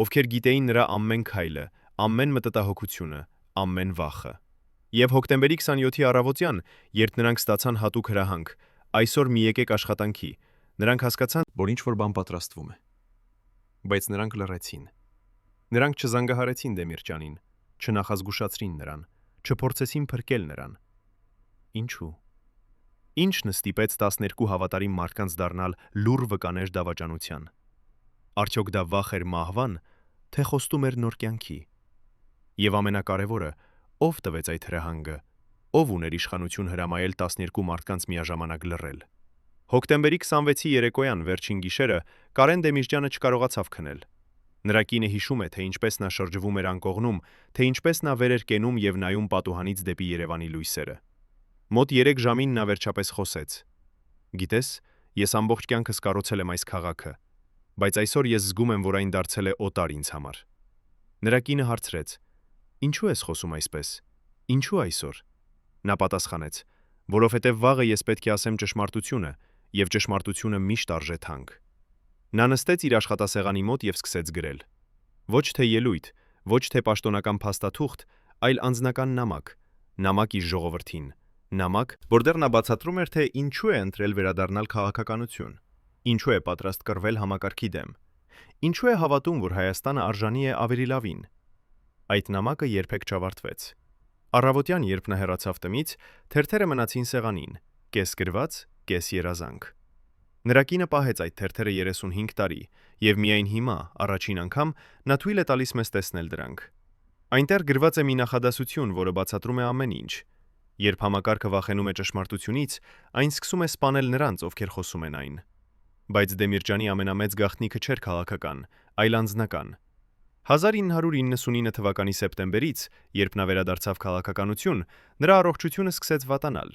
Speaker 1: ովքեր գիտեին նրա ամեն քայլը, ամեն մտտահոգությունը, ամեն վախը։ Եվ հոկտեմբերի 27-ի առավոտյան, երբ նրանք ստացան հատուկ հրահանգ, այսօր մի եկեք աշխատանքի, նրանք հասկացան, որ ինչ-որ բան պատրաստվում է։ Բայց նրանք լռեցին։ Նրանք չզանգահարեցին Դեմիրճյանին, չնախազգուշացրին նրան, չփորձեցին փրկել նրան։ Ինչու՞։ Ինչն ստիպեց 12 հավատարիմ մարդկանց դառնալ լուռ վկաներ դավաճանության։ Արդյոք դա վախ էր մահվան, թե խոստում էր նոր կյանքի։ Եվ ամենակարևորը, ով տվեց այդ հրահանգը, ով ուներ իշխանություն հրամայել 12 մարդկանց միաժամանակ լռել։ Հոկտեմբերի 26-ի երեկոյան վերջին գիշերը Կարեն Դեմիրճյանը չկարողացավ քնել։ Նրա կինը հիշում է, թե ինչպես նա շրջվում էր անկողնում, թե ինչպես նա վեր էր կենում եւ նայում պատուհանից դեպի Երևանի լույսերը։ Մոտ 3 ժամին նա վերջապես խոսեց. «Գիտես, ես ամբողջ կյանքս կառուցել եմ այս քաղաքը, բայց այսօր ես զգում եմ, որ այն դարձել է օտար ինձ համար»։ Նրա կինը հարցրեց. «Ինչու ես խոսում այսպես։ Ինչու այսօր»։ Նա պատասխանեց. «Որովհետև վաղը ես պետք է ասեմ ճշմարտությունը, եւ ճշմարտությունը միշտ արժե թանկ»։ Նա նստեց իր աշխատասեղանի մոտ եւ սկսեց գրել։ Ոչ թե ելույթ, ոչ թե պաշտոնական փաստաթուղթ, այլ անձնական նամակ իր ժողովրդին, նամակ, որտեղ նա բացատրում էր, թե ինչու է ընտրել վերադառնալ քաղաքականություն, ինչու է պատրաստ կռվել համակարգի դեմ, ինչու է հավատում, որ Հայաստանը արժանի է ավելի լավին։ Այդ նամակը երբեք չավարտվեց։ Առավոտյան, երբ նա հեռացավ տնից, թերթերը մնացին սեղանին, կես գրված, կես երազանք։ Նրա կինը պահեց այդ թերթերը 35 տարի, եւ միայն հիմա, առաջին անգամ, նա թույլ է տալիս մեզ տեսնել դրանք։ Այնտեղ գրված է մի նախադասություն, որը բացատրում է ամեն ինչ։ Երբ համակարգը վախենում է ճշմարտությունից, այն սկսում է սպանել նրանց, ովքեր խոսում են այն։ Բայց Դեմիրճյանի ամենամեծ գաղտնիքը չէր քաղաքական, այլ անձնական։ 1999 թվականի սեպտեմբերից, երբ նա վերադարձավ քաղաքականություն, նրա առողջությունը սկսեց վատանալ։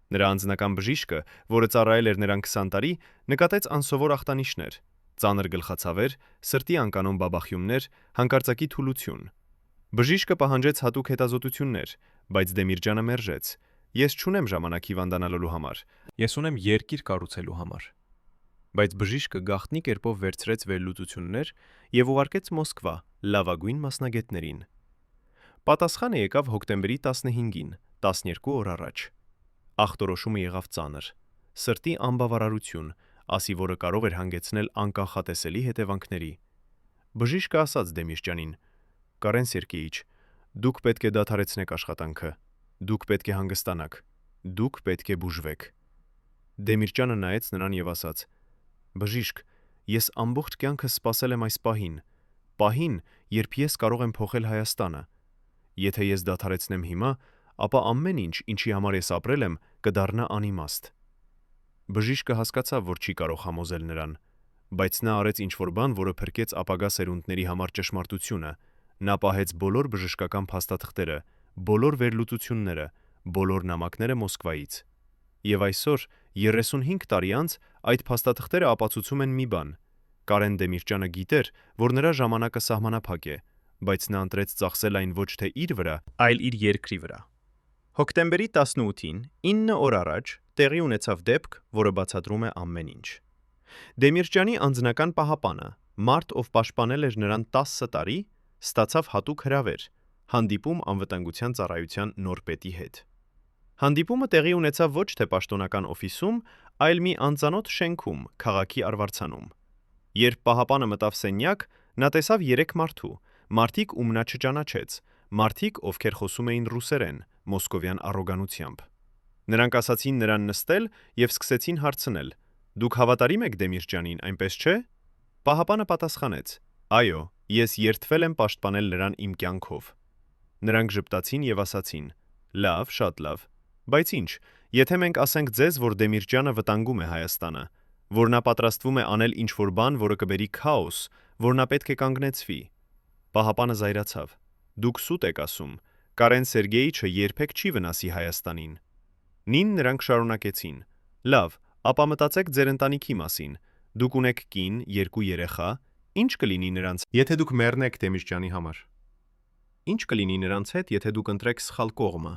Speaker 1: Նրա անձնական բժիշկը, որը ծառայել էր նրան 20 տարի, նկատեց անսովոր ախտանիշներ՝ ծանր գլխացավեր, սրտի անկանոն բաբախյուններ, հանկարծակի թուլություն։ Բժիշկը պահանջեց հատուկ հետազոտություններ, բայց Դեմիրճյանը մերժեց. «Ես չունեմ ժամանակ հիվանդանալու համար, ես ունեմ երկիր կառուցելու համար»։ Բայց բժիշկը գաղտնի կերպով վերցրեց վերլուծություններ եւ ուղարկեց Մոսկվա լավագույն մասնագետներին։ Պատասխանը եկավ հոկտեմբերի 15-ին, 12 օր առաջ։ Ախտորոշումը եղավ ծանր, սրտի անբավարարություն, ասի, որը կարող էր հանգեցնել անկանխատեսելի հետևանքների։ Բժիշկը ասաց Դեմիրճյանին. «Կարեն Սերգեյիչ, դուք պետք է դադարեցնեք աշխատանքը, դուք պետք է հանգստանաք, դուք պետք է բուժվեք»։ Դեմիրճյանը նայեց նրան եւ ասաց. «Բժիշկ, ես ամբողջ կյանքս սպասել եմ այս պահին, երբ ես կարող եմ փոխել Հայաստանը։ Եթե ես դադարեցնեմ հիմա, ապա ամեն ինչ, ինչի համար ես ապրել եմ, կդառնա անիմաստ»։ Բժիշկը հասկացավ, որ չի կարող համոզել նրան, բայց նա արեց ինչ-որ բան, որը փրկեց ապագա սերունդների համար ճշմարտությունը։ Նա պահեց բոլոր բժշկական փաստաթղթերը, բոլոր վերլուծությունները, բոլոր նամակները Մոսկվայից։ Եվ այսօր, 35 տարի անց, այդ փաստաթղթերը ապացուցում են մի բան. Կարեն Դեմիրճյանը գիտեր, որ նրա ժամանակը սահմանափակ է, բայց նա ընտրեց ծախսել այն ոչ թե իր վրա, այլ իր երկրի վրա։ Հոկտեմբերի 18-ին, 9 օր առաջ, տեղի ունեցավ դեպք, որը բացատրում է ամեն ինչ։ Դեմիրճյանի անձնական պահապանը, մարդ, ով պաշտպանել էր նրան 10 տարի, ստացավ հատուկ հրավեր՝ հանդիպում անվտանգության ծառայության նոր պետի հետ։ Հանդիպումը տեղի ունեցավ ոչ թե պաշտոնական օֆիսում, այլ մի անծանոթ շենքում, քաղաքի արվարձանում։ Երբ պահապանը մտավ սենյակ, նա տեսավ 3 մարդու, մարդիկ, ում նա չճանաչեց, մարդիկ, ովքեր խոսում էին ռուսերեն, մոսկովյան առոգանությամբ։ Նրանք ասացին նրան նստել եւ սկսեցին հարցնել. «Դուք հավատարիմ եք Դեմիրճյանին, այնպես չէ»։ Պահապանը պատասխանեց. «Այո, ես երդվել եմ պաշտպանել նրան իմ կյանքով»։ Նրանք ժպտացին եւ ասացին. «Լավ, շատ լավ, բայց ինչ, եթե մենք ասենք ձեզ, որ Դեմիրճյանը վտանգում է Հայաստանը, որ նա պատրաստվում է անել ինչ-որ բան, որը կբերի քաոս, որ նա պետք է կանգնեցվի»։ Պահապանը զայրացավ. «Դուք սուտ եք ասում, Կարեն Սերգեյիչը երբեք չի վնասի Հայաստանին»։ Նին նրանք շարունակեցին. «Լավ, ապա մտածեք ձեր ընտանիքի մասին, դուք ունեք կին, 2 երեխա, ինչ կլինի նրանց, եթե դուք մեռնեք Դեմիրճյանի համար։ Ինչ կլինի նրանց հետ, եթե դուք ընտրեք սխալ կողմը»։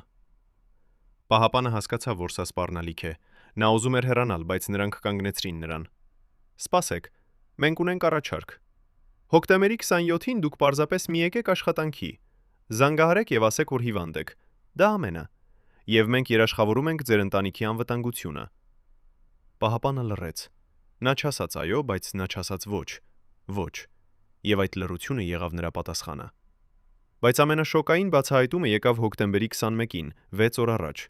Speaker 1: Պահապանը հասկացավ, որ սա սպառնալիք է։ Նա ուզում էր հեռանալ, բայց նրանք կանգնեցրին նրան. «Սպասեք, մենք ունենք առաջարկ։ Հոկտեմբերի 27-ին դուք պարզապես մի եկեք աշխատանքի, զանգահարեք եւ ասեք, որ հիվանդ եք, դա ամենը, եւ մենք երաշխավորում ենք ձեր ընտանիքի անվտանգությունը»։ Պահապանը լռեց։ Նա չասաց այո, բայց նա չասաց ոչ, եւ այդ լռությունը եղավ նրա պատասխանը։ Բայց ամենաշոկային բացահայտումը եկավ հոկտեմբերի 21-ին, 6 օր առաջ։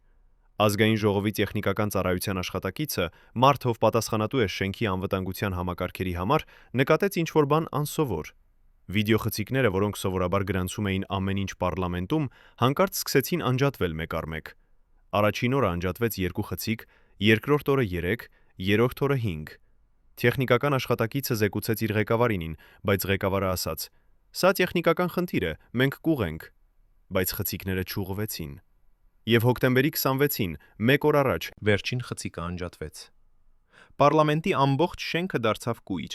Speaker 1: Ազգային ժողովի տեխնիկական ծառայության աշխատակիցը, մարդ, ով պատասխանատու էր շենքի անվտանգության համակարգերի համար, նկատեց ինչ-որ բան անսովոր։ Վիդեոխցիկները, որոնք սովորաբար գրանցում էին ամեն ինչ պարլամենտում, հանկարծ սկսեցին անջատվել մեկ առ մեկ։ Առաջին օրը անջատվեց 2 խցիկ, երկրորդ օրը 3, երրորդ օրը 5։ Տեխնիկական աշխատակիցը զեկուցեց իր ղեկավարին, բայց ղեկավարը ասաց. «Սա տեխնիկական խնդիր է, մենք կուղենք»։ Բայց խցիկները չուղղվեցին։ Եվ հոկտեմբերի 26-ին, 1 օր առաջ, վերջին խցիկը անջատվեց։ Պարլամենտի ամբողջ շենքը դարձավ կույր։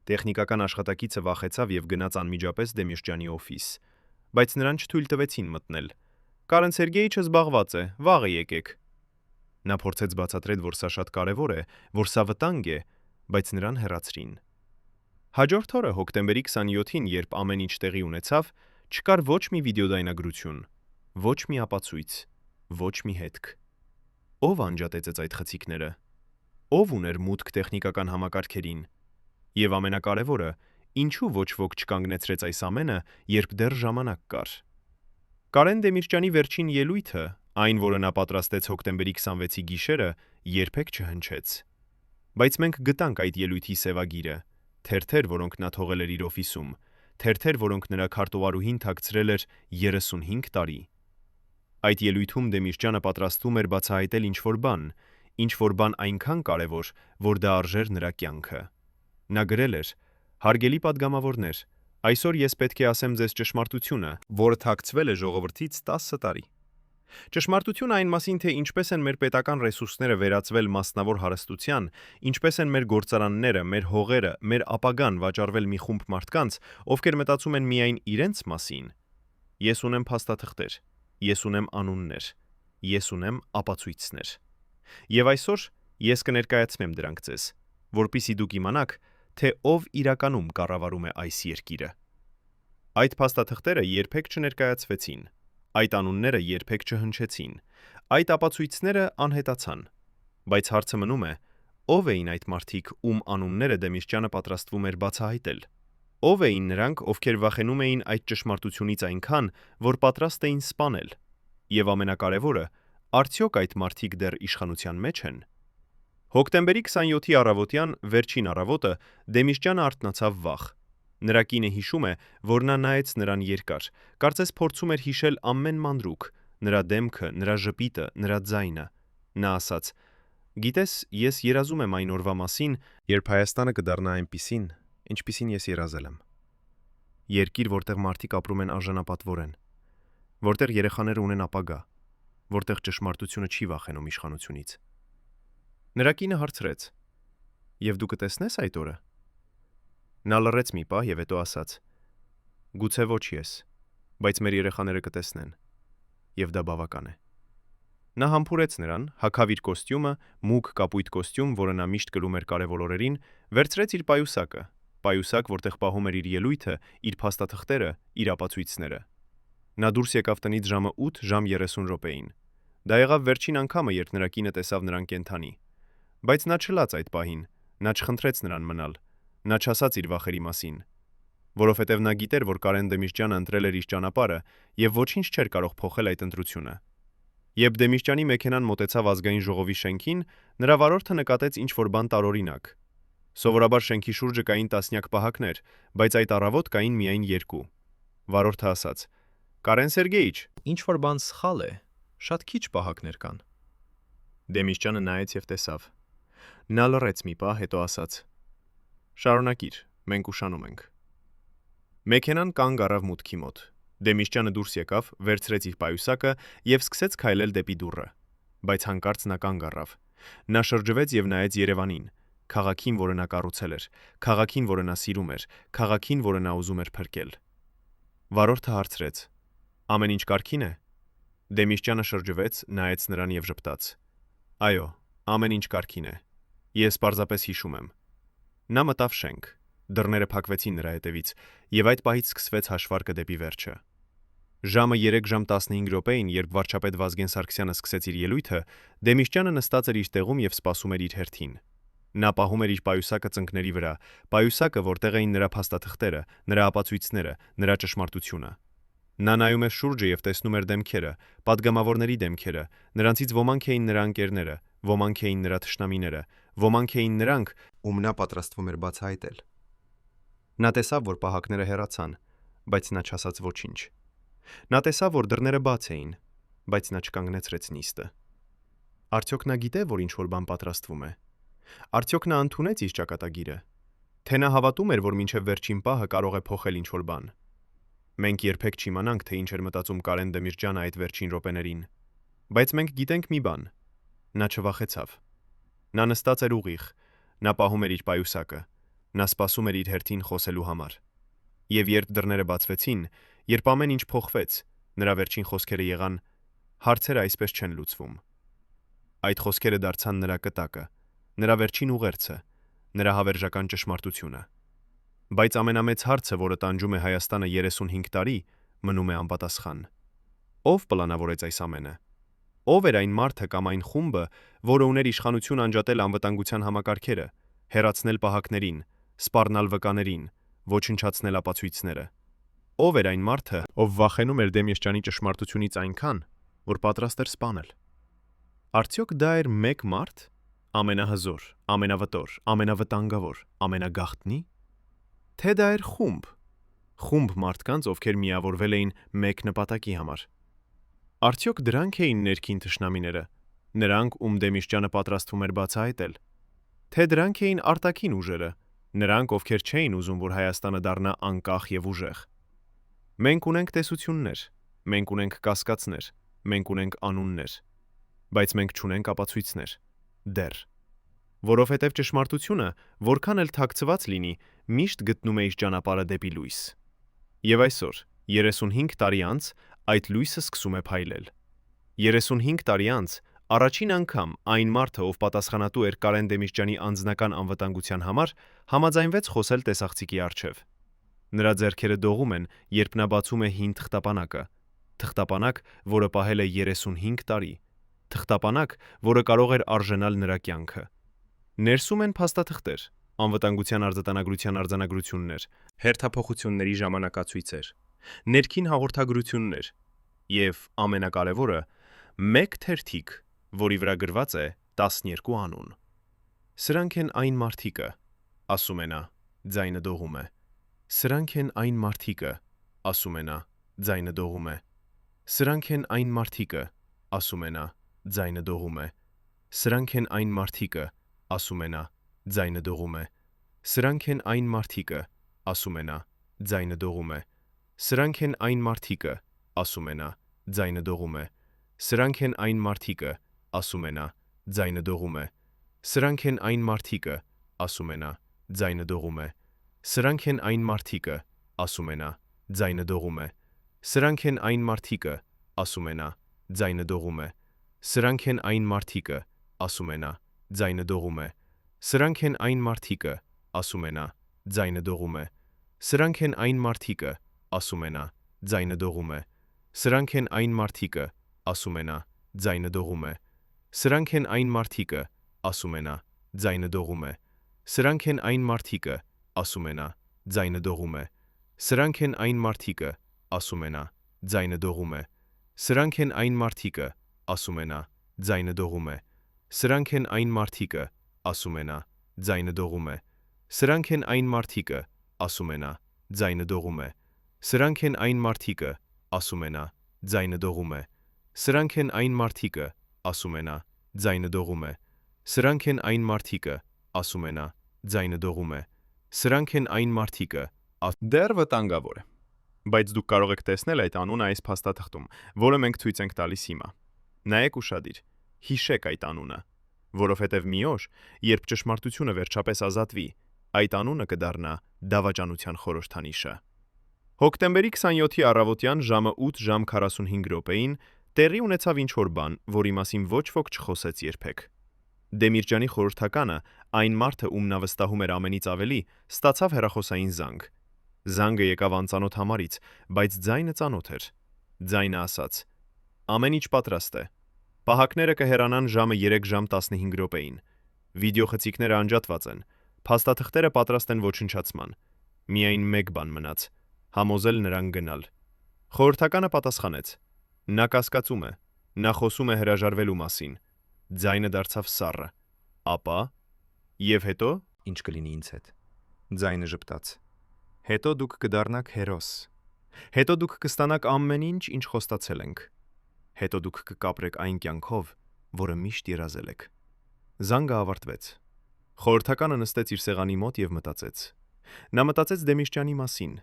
Speaker 1: Տեխնիկական աշխատակիցը վախեցավ եւ գնաց անմիջապես Դեմիրճյանի օֆիս, բայց նրան չթույլ տվեցին մտնել։ «Կարեն Սերգեյիչը զբաղված է, վաղը եկեք»։ Նա փորձեց բացատրել, որ սա շատ կարևոր է, որ սա վտանգ է, բայց նրան հեռացրին։ Հաջորդ օրը, հոկտեմբերի 27-ին, երբ ամեն ինչ տեղի ունեցավ, չկար ոչ մի վիդեոդայնագրություն, ոչ մի ապացույց, ոչ մի հետք։ Ո՞վ անջատեց այդ խցիկները։ Ո՞վ ուներ մուտք տեխնիկական համակարգերին։ Եվ ամենակարևորը, ինչու ոչ ոք չկանգնեցրեց այս ամենը, երբ դեռ ժամանակ կար։ Կարեն Դեմիրճյանի վերջին ելույթը, այն, որը նա պատրաստեց հոկտեմբերի 26-ի գիշերը, երբեք չհնչեց։ Բայց մենք գտանք այդ ելույթի սևագիրը, թերթեր, որոնք նա թողել էր իր օֆիսում, թերթեր, որոնք նրա քարտուղարուհին թաքցրել էր 35 տարի։ Այդ ելույթում Դեմիրճյանը պատրաստվում էր բացահայտել ինչ-որ բան այնքան կարևոր, որ դա արժեր նրա կյանքը։ Նա գրել էր. «Հարգելի падգամավորներ, այսօր ես պետք է ասեմ ձեզ ճշմարտությունը, որը թաքցվել է ժողովրդից 10 տարի։ Ճշմարտությունը այն մասին, թե ինչպես են մեր պետական ռեսուրսները վերածվել մասնավոր հարստության, ինչպես են մեր գործարանները, մեր հողերը, մեր ապագան վաճառվել մի խումբ մարդկանց, ովքեր մտածում են միայն իրենց մասին։ Ես ունեմ փաստաթղթեր, ես ունեմ անուններ, ես ունեմ ապացույցներ։ Եվ այսօր ես կներկայացնեմ դրանք ձեզ, որպեսզի դուք իմանաք, թե ով իրականում կառավարում է այս երկիրը։ Այդ փաստաթղթերը երբեք չներկայացվեցին, այդ անունները երբեք չհնչեցին, այդ ապացույցները անհետացան, բայց հարցը մնում է, ով էին այդ մարդիկ, ում անունները Դեմիրճյանը պատրաստվում էր բացահայտել։ Ով էին նրանք, ովքեր վախենում էին այդ ճշմարտությունից այնքան, որ պատրաստ էին սպանել, եւ ամենակարևորը, արդյոք այդ մարդիկ դեռ իշխանության մեջ են։ Հոկտեմբերի 27-ի առավոտյան վերջին առավոտը Դեմիսճյանը արթնացավ վախ։ Նրա կինը հիշում է, որ նա նայեց նրան երկար, կարծես փորձում էր հիշել ամեն մանրուք, նրա դեմքը, նրա ժպիտը, նրա ձայնը։ Նա ասաց. «Գիտես, ես երազում եմ այն օրվա մասին, երբ Հայաստանը կդառնա այնպիսին, ինչպիսին ես երազել եմ։ Երկիր, որտեղ մարդիկ ապրում են արժանապատվորեն, որտեղ երեխաները ունեն ապագա, որտեղ ճշմարտությունը չի վախենում իշխանությունից»։ Նրա կինը հարցրեց. «Եվ դու կտեսնես այդ օրը»։ Նա լռեց մի պահ եւ հետո ասաց. «Գուցե ոչ ես, բայց մեր երեխաները կտեսնեն, եւ դա բավական է»։ Նա համբուրեց նրան, հագավ իր կոստյումը, մուգ կապույտ կոստյում, որը նա միշտ կրում էր կարևոր օրերին, վերցրեց իր պայուսակ, որտեղ պահում էր իր ելույթը, իր փաստաթղթերը, իր ապացույցները։ Նա դուրս եկավ տնից ժամը 8 ժամ 30 րոպեին։ Դա եղավ վերջին անգամը, երբ նրա կինը տեսավ նրան կենդանի։ Բայց նա չլաց այդ պահին, նա չխնդրեց նրան մնալ, նա չասաց իր վախերի մասին, որովհետև նա գիտեր, որ Կարեն Դեմիսճյանը ընտրել էր իր ճանապարհը եւ ոչինչ չէր կարող փոխել այդ ընտրությունը։ Երբ Դեմիսճյանի մեքենան մոտեցավ ազգային ժողովի շենքին, նրա վարորդը նկատեց ինչ-որ բան տարօրինակ։ Սովորաբար շենքի շուրջը կային տասնյակ պահակներ, բայց այդ առավոտ կային միայն 2։ Վարորդը ասաց. «Կարեն Սերգեյիչ, ինչ-որ բան սխալ է, շատ քիչ պահակներ կան»։ Դեմիսճյանը նայեց եւ տեսավ։ Նա լռեց մի պահ, հետո ասաց. «Շարունակիր, մենք ուշանում ենք»։ Մեքենան կանգ առավ մուտքի մոտ։ Դեմիսճյանը դուրս եկավ, վերցրեց իր պայուսակը եւ սկսեց քայլել դեպի դուռը, բայց հանկարծ նա կանգ առավ։ Նա շրջվեց եւ նայեց Երևանին, քաղաքին, որը նա կառուցել էր, քաղաքին, որը նա սիրում էր, քաղաքին, որը նա ուզում էր փրկել։ Վարորդը հարցրեց. «Ամեն ինչ կարգին է»։ Դեմիսճյանը շրջվեց, նայեց նրան եւ ժպտաց. «Այո, ամեն ինչ կարգին է։ Ես պարզապես հիշում եմ»։ Նա մտավ շենք։ Դռները փակվեցին նրա հետևից, եւ այդ պահից սկսվեց հաշվարկը դեպի վերջը։ Ժամը 3 ժամ 15 րոպեին, երբ վարչապետ Վազգեն Սարգսյանը սկսեց իր ելույթը, Դեմիսճյանը նստած էր իր տեղում եւ սպասում էր իր հերթին։ Նա պահում էր իր պայուսակը ծնկների վրա, պայուսակը, որտեղ էին նրա փաստաթղթերը, նրա ապացույցները, նրա ճշմարտությունը։ Նա նայում էր շուրջը եւ տեսնում էր դեմքերը, падգամավորների դեմքերը, նրանցից ոմանք էին նրա ընկերները, ոմանք էին նրա թշնամիները, ոմանք էին նրանք, ում նա պատրաստվում էր բացահայտել։ Նա տեսավ, որ պահակները հեռացան, բայց նա չասաց ոչինչ։ Նա տեսավ, որ դռները բաց էին, բայց նա չկանգնեցրեց նիստը։ Արդյոք նա գիտե, որ ինչ-որ բան պատրաստվում է։ Արդյոք նա ընդունեց իր ճակատագիրը։ Թե նա հավատում էր, որ մինչև վերջին պահը կարող է փոխել ինչ-որ բան։ Մենք երբեք չիմանանք, թե ինչ էր մտածում Կարեն Դեմիսճյանը այդ վերջին րոպեներին։ Բայց մենք գիտենք մի բան. նա չվախեցավ։ Նա նստած էր ուղիղ, նա պահում էր իր պայուսակը, նա սպասում էր իր հերթին խոսելու համար։ Եվ երբ դռները բացվեցին, երբ ամեն ինչ փոխվեց, նրա վերջին խոսքերը եղան. «Հարցերը այսպես չեն լուծվում»։ Այդ խոսքերը դարձան նրա կտակը, նրա վերջին ուղերձը, նրա հավերժական ճշմարտությունը։ Բայց ամենամեծ հարցը, որը տանջում է Հայաստանը 35 տարի, մնում է անպատասխան։ Ո՞վ պլանավորեց այս ամենը։ Ո՞վ էր այն մարդը կամ այն խումբը, որը ուներ իշխանություն անջատել անվտանգության համակարգերը, հեռացնել պահակներին, սպառնալ վկաներին, ոչնչացնել ապացույցները։ Ո՞վ էր այն մարդը, ով վախենում էր Դեմիսճյանի ճշմարտությունից այնքան, որ պատրաստ էր սպանել։ Արդյոք դա էր մեկ մարդ, ամենահզոր, ամենավտոր, ամենավտանգավոր, ամենագաղտնի։ Թե դա էր խումբ մարդկանց, ովքեր միավորվել էին մեկ նպատակի համար։ Արդյոք դրանք էին ներքին թշնամիները, նրանք, ում Դեմիսճյանը պատրաստվում էր բացահայտել։ Թե դրանք էին արտաքին ուժերը, նրանք, ովքեր չէին ուզում, որ Հայաստանը դառնա անկախ եւ ուժեղ։ Մենք ունենք տեսություններ, մենք ունենք կասկածներ, մենք ունենք անուններ, բայց մենք չունենք ապացույցներ։ Դեռ։ Որովհետև ճշմարտությունը, որքան էլ թաքցված լինի, միշտ գտնում է իր ճանապարհը դեպի լույս։ Եվ այսօր, 35 տարի անց, այդ լույսը սկսում է փայլել։ 35 տարի անց, առաջին անգամ այն մարդը, ով պատասխանատու էր Կարեն Դեմիսճյանի անձնական անվտանգության համար, համաձայնվեց խոսել տեսախցիկի առջև։ Նրա ձեռքերը դողում են, երբ նա բացում է հին թղթապանակը, թղթապանակ, որը պահել է 35 տարի, թղթապանակ, որը կարող էր արժենալ նրա կյանքը։ Ներսում են փաստաթղթեր, անվտանգության արձանագրության արձանագրություններ, հերթափոխությունների ժամանակացույցեր, ներքին հաղորդագրություններ եւ ամենակարևորը մեկ թերթիկ, որի վրա գրված է 12 անուն։ Սրանք են այն մարդիկը, ասում է նա, ձայնը դողում է։ Սրանք են այն մարդիկը, ասում է նա, ձայնը դողում է։ Սրանք են այն մարդիկը, ասում է նա, ձայնը դողում է։ Սրանք են այն մարդիկը, ասում է նա, ձայնը դողում է։ Սրանք են այն մարդիկը, ասում է նա, ձայնը դողում է։ Սրանք են այն մարդիկը, ասում է նա, ձայնը դողում է։ Սրանք են այն մարդիկը, ասում է նա, ձայնը դողում է։ Սրանք են այն մարդիկը, ասում է նա, ձայնը դողում է։ Սրանք են այն մարդիկը, ասում է նա, ձայնը դողում է։ Սրանք են այն մարդիկը, ասում է նա, ձայնը դողում է։ Սրանք են այն մարդիկը, ասում է նա, ձայնը դողում է։ Սրանք են այն մարդիկը, ասում է նա, ձայնը դողում է։ Սրանք են այն մարդիկը, ասում է նա, ձայնը դողում է։ Սրանք են այն մարդիկը, ասում է նա, ձայնը դողում է։ Սրանք են այն մարդիկը, ասում է նա, ձայնը դողում է։ Սրանք են այն մարդիկը, ասում է նա, ձայնը դողում է։ Սրանք են այն մարդիկը, ասում է նա, ձայնը դողում է։ Սրանք են այն մարդիկը, ասում է նա, ձայնը դողում է։ Սրանք են այն մարդիկը, ասում է նա, ձայնը դողում է։ Սրանք են այն մարդիկը, ասում է նա, ձայնը դողում է։ Սրանք են այն մարդիկը, ասում է նա, ձայնը դողում է։ Սրանք են այն մարդիկը, ասում է նա, ձայնը դողում է։ Սրանք են այն մարդիկը, ասում է նա, ձայնը դողում է։ Սրանք են այն մարդիկը, դեռ վտանգավոր է։ Բայց դուք կարող եք տեսնել այդ անունը այս փաստաթղթում, որը մենք ցույց ենք տալիս հիմա։ Նայեք ուշադիր, հիշեք այդ անունը, որովհետև մի օր, երբ ճշմարտությունը վերջապես ազատվի, այդ անունը կդառնա դավաճանության խորհրդանիշը։ Հոկտեմբերի 27-ի առավոտյան ժամը 8:45 րոպեին տեղի ունեցավ ինչ-որ բան, որի մասին ոչ ոք չխոսեց երբեք։ Դեմիրճյանի խորհրդականը, այն մարդը, ում նա վստահում էր ամենից ավելի, ստացավ հեռախոսային զանգ։ Զանգը եկավ անծանոթ համարից, բայց ձայնը ծանոթ էր։ Ձայնը ասաց. ամեն ինչ պատրաստ է։ Պահակները կհեռանան ժամը 3:15 րոպեին։ Վիդեոխցիկները անջատված են։ Փաստաթղթերը պատրաստ են ոչնչացման։ Միայն մեկ բան մնաց՝ համոզել նրան գնալ։ Խորհրդականը պատասխանեց. նա կասկածում է, նա խոսում է հրաժարվելու մասին։ Ձայնը դարձավ սառը։ Ապա եւ հետո
Speaker 2: Ինչ կլինի ինձ հետ։ Ձայնը ժպտաց։
Speaker 1: հետո դուք կդառնաք հերոս։ Հետո դուք կստանաք ամեն ինչ, ինչ խոստացել ենք։ Հետո դուք կկապրեք այն կյանքով, որը միշտ երազել եք։ Զանգը ավարտվեց։ Խորհրդականը նստեց իր սեղանի մոտ եւ մտածեց։ Նա մտածեց Դեմիրճյանի մասին,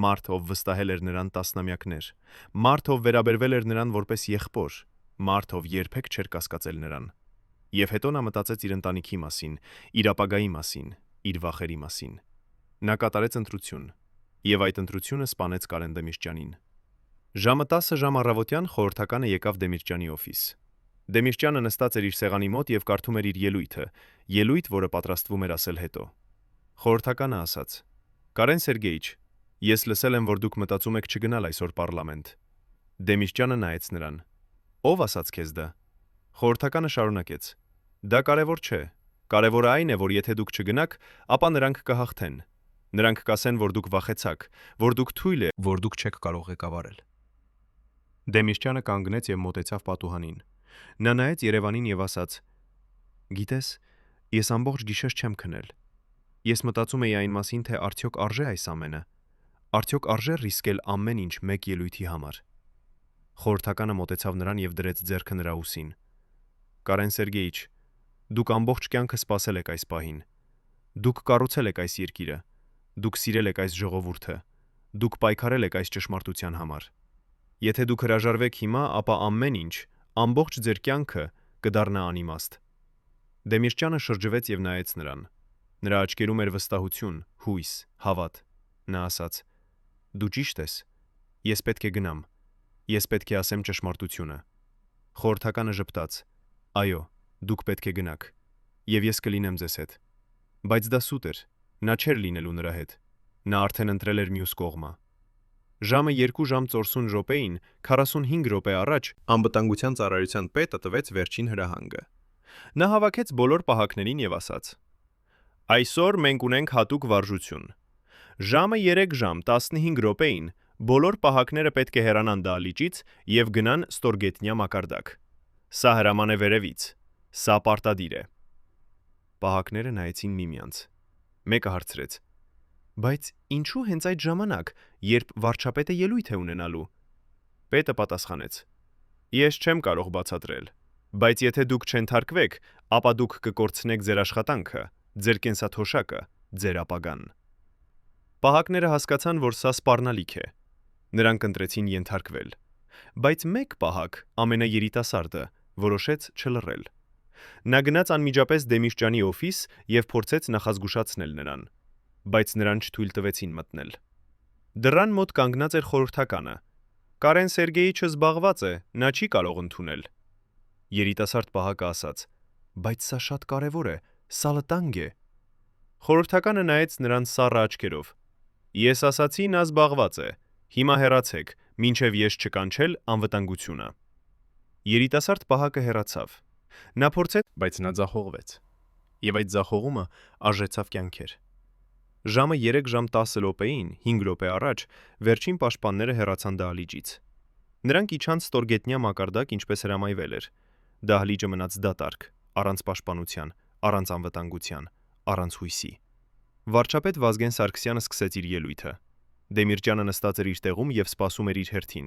Speaker 1: մարդ, ով վստահել էր նրան տասնամյակներ, մարդ, ով վերաբերվել էր նրան որպես եղբոր, մարդ, ով երբեք չէր կասկածել նրան։ Եվ հետո նա մտածեց իր ընտանիքի մասին, իր ապագայի մասին, իր վախերի մասին։ Նա կատարեց ընտրություն, եւ այդ ընտրությունը սպանեց Կարեն Դեմիրճյանին։ Ժամը 10 ժամ առավոտյան խորհրդականը եկավ Դեմիրճյանի օֆիս։ Դեմիրճյանը նստած էր իր սեղանի մոտ եւ կարդում էր իր ելույթը, ելույթ, որը պատրաստվում էր ասել հետո։ Խորհրդականը ասաց. Կարեն Սերգեյիչ, ես լսել եմ, որ դուք մտածում եք չգնալ այսօր պարլամենտ։ Դեմիրճյանը նայեց նրան. Ո՞վ ասաց քեզ դա։ Խորհրդականը շարունակեց. Դա կարևոր չէ։ Կարևորը այն է, որ եթե դուք չգնաք, ապա նրանք կհաղթեն։ Նրանք կասեն, որ դուք վախեցաք, որ դուք թույլ եք,
Speaker 2: Որ դուք չեք կարող ղեկավարել։
Speaker 1: Դեմիրճյանը կանգնեց եւ մոտեցավ պատուհանին։ Նա նայեց Երևանին եւ ասաց. Գիտես, ես ամբողջ գիշեր չեմ քնել։ Ես մտածում էի այն մասին, թե արդյոք արժե այս ամենը։ Արդյոք արժե ռիսկել ամեն ինչ մեկ ելույթի համար։ Խորհրդականը մոտեցավ նրան եւ դրեց ձեռքը նրա ուսին։ Կարեն Սերգեյիչ, դուք ամբողջ կյանքը սպասել եք այս պահին։ Դուք կառուցել եք այս երկիրը։ Դուք սիրել եք այս ժողովուրդը։ Դուք պայքարել եք այս ճշմարտության համար։ Եթե դուք հրաժարվեք հիմա, ապա ամեն ինչ, ամբողջ ձեր կյանքը կդառնա անիմաստ։ Դեմիրճյանը շրջվեց եւ նայեց նրան։ Նրա աչքերում էր վստահություն, հույս, հավատ։ Նա ասաց. Դու ճիշտ ես։ Ես պետք է գնամ։ Ես պետք է ասեմ ճշմարտությունը։ Խորհրդականը ժպտաց. Այո, դուք պետք է գնաք։ Եվ ես կլինեմ ձեզ հետ։ Բայց դա սուտ էր։ Նա չէր լինելու նրա հետ։ Նա արդեն ընտրել էր մյուս կողմը։ Ժամը 2:40 45 րոպե առաջ անվտանգության ծառայության պետը տվեց վերջին հրահանգը։ Նա հավաքեց բոլոր պահակներին եւ ասաց. Այսօր մենք ունենք հատուկ վարժություն։ Ժամը 3 ժամ 15 րոպեին բոլոր պահակները պետք է հեռանան դահլիճից եւ գնան ստորգետնյա մակարդակ։ Սա հրաման է վերևից։ Սա պարտադիր է։ Պահակները նայեցին միմյանց։ Մեկը հարցրեց. Բայց ինչու հենց այդ ժամանակ, երբ վարչապետը ելույթ է ունենալու։ Պետը պատասխանեց. Ես չեմ կարող բացատրել, բայց եթե դուք չընթարկվեք, ապա դուք կկորցնեք ձեր աշխատանքը, ձեր կենսաթոշակը, ձեր ապագան։ Պահակները հասկացան, որ սա սպառնալիք է։ Նրանք ընտրեցին ենթարկվել։ Բայց մեկ պահակ, ամենաերիտասարդը, որոշեց չլռել։ Նա գնաց անմիջապես Դեմիրճյանի օֆիս եւ փորձեց նախազգուշացնել նրան, բայց նրան չթույլ տվեցին մտնել։ Դռան մոտ կանգնած էր խորհրդականը։ Կարեն Սերգեյիչը զբաղված է, նա չի կարող ընդունել։ Երիտասարդ պահակը ասաց. Բայց սա շատ կարևոր է, սա լտանգ է։ Խորհրդականը նայեց նրան սառը աչքերով։ Ես ասացի, նա զբաղված է։ Հիմա հեռացեք, մինչև ես չկանչել անվտանգությունը։ Երիտասարդ պահակը հեռացավ։ Նա փորձեց, բայց նա ձախողվեց։ Եվ այդ ձախողումը արժեցավ կյանքեր։ Ժամը 3 ժամ 10 րոպեին, 5 րոպե առաջ, վերջին պաշտպանները հեռացան դահլիճից։ Նրանք իջան ստորգետնյա մակարդակ, ինչպես հրամայվել էր։ Դահլիճը մնաց դատարկ, առանց պաշտպանության, առանց անվտանգության, առանց հույսի։ Վարչապետ Վազգեն Սարգսյանը սկսեց իր ելույթը։ Դեմիրճյանը նստած էր իր տեղում եւ սպասում էր իր հերթին։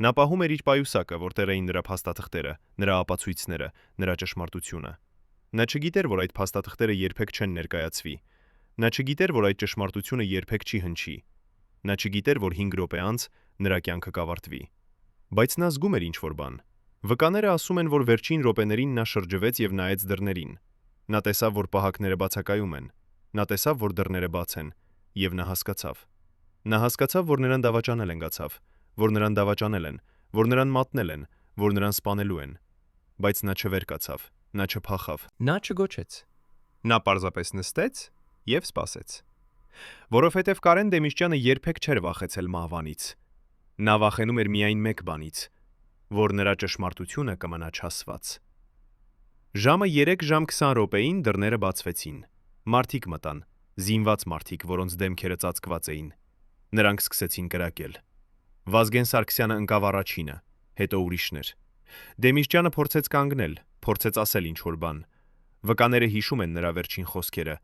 Speaker 1: Նա պահում էր իր պայուսակը, որտեղ էին նրա փաստաթղթերը, նրա ապացույցները, նրա ճշմարտությունը։ Նա չգիտեր, որ այդ փաստաթղթերը երբեք չեն ներկայացվի։ Նա չգիտեր, որ այդ ճշմարտությունը երբեք չի հնչի։ Նա չգիտեր, որ 5 րոպե անց նրա կյանքը կավարտվի։ Բայց նա զգում էր ինչ-որ բան։ Վկաները ասում են, որ վերջին րոպեներին նա շրջվեց եւ նայեց դռներին։ Նա տեսավ, որ պահակները բացակայում են։ Նա տեսավ, որ դռները բաց են, եւ նա հասկացավ։ Նա հասկացավ, որ նրան դավաճանել են գացավ, որ նրան դավաճանել են, որ նրան մատնել են, որ նրան սպանելու են։ Բայց նա չվեր կացավ, նա չփախավ։ Նա չգոչեց։ Նա պարզապես նստեց եւ սպասեց։ Որովհետեւ Կարեն Դեմիրճյանը երբեք չէր վախեցել մահվանից։ Նա վախենում էր միայն մեկ բանից, որ նրա ճշմարտությունը կմնա չասված։ Ժամը 3 ժամ 20 րոպեին դռները բացվեցին։ Մարդիկ մտան, զինված մարդիկ, որոնց դեմքերը ծածկված էին։ Նրանք սկսեցին կրակել։ Վազգեն Սարգսյանը ընկավ առաջինը, հետո ուրիշներ։ Դեմիրճյանը փորձեց կանգնել, փորձեց ասել ինչ-որ բան։ Վկաները հիշում են նրա վերջին խոսքերը.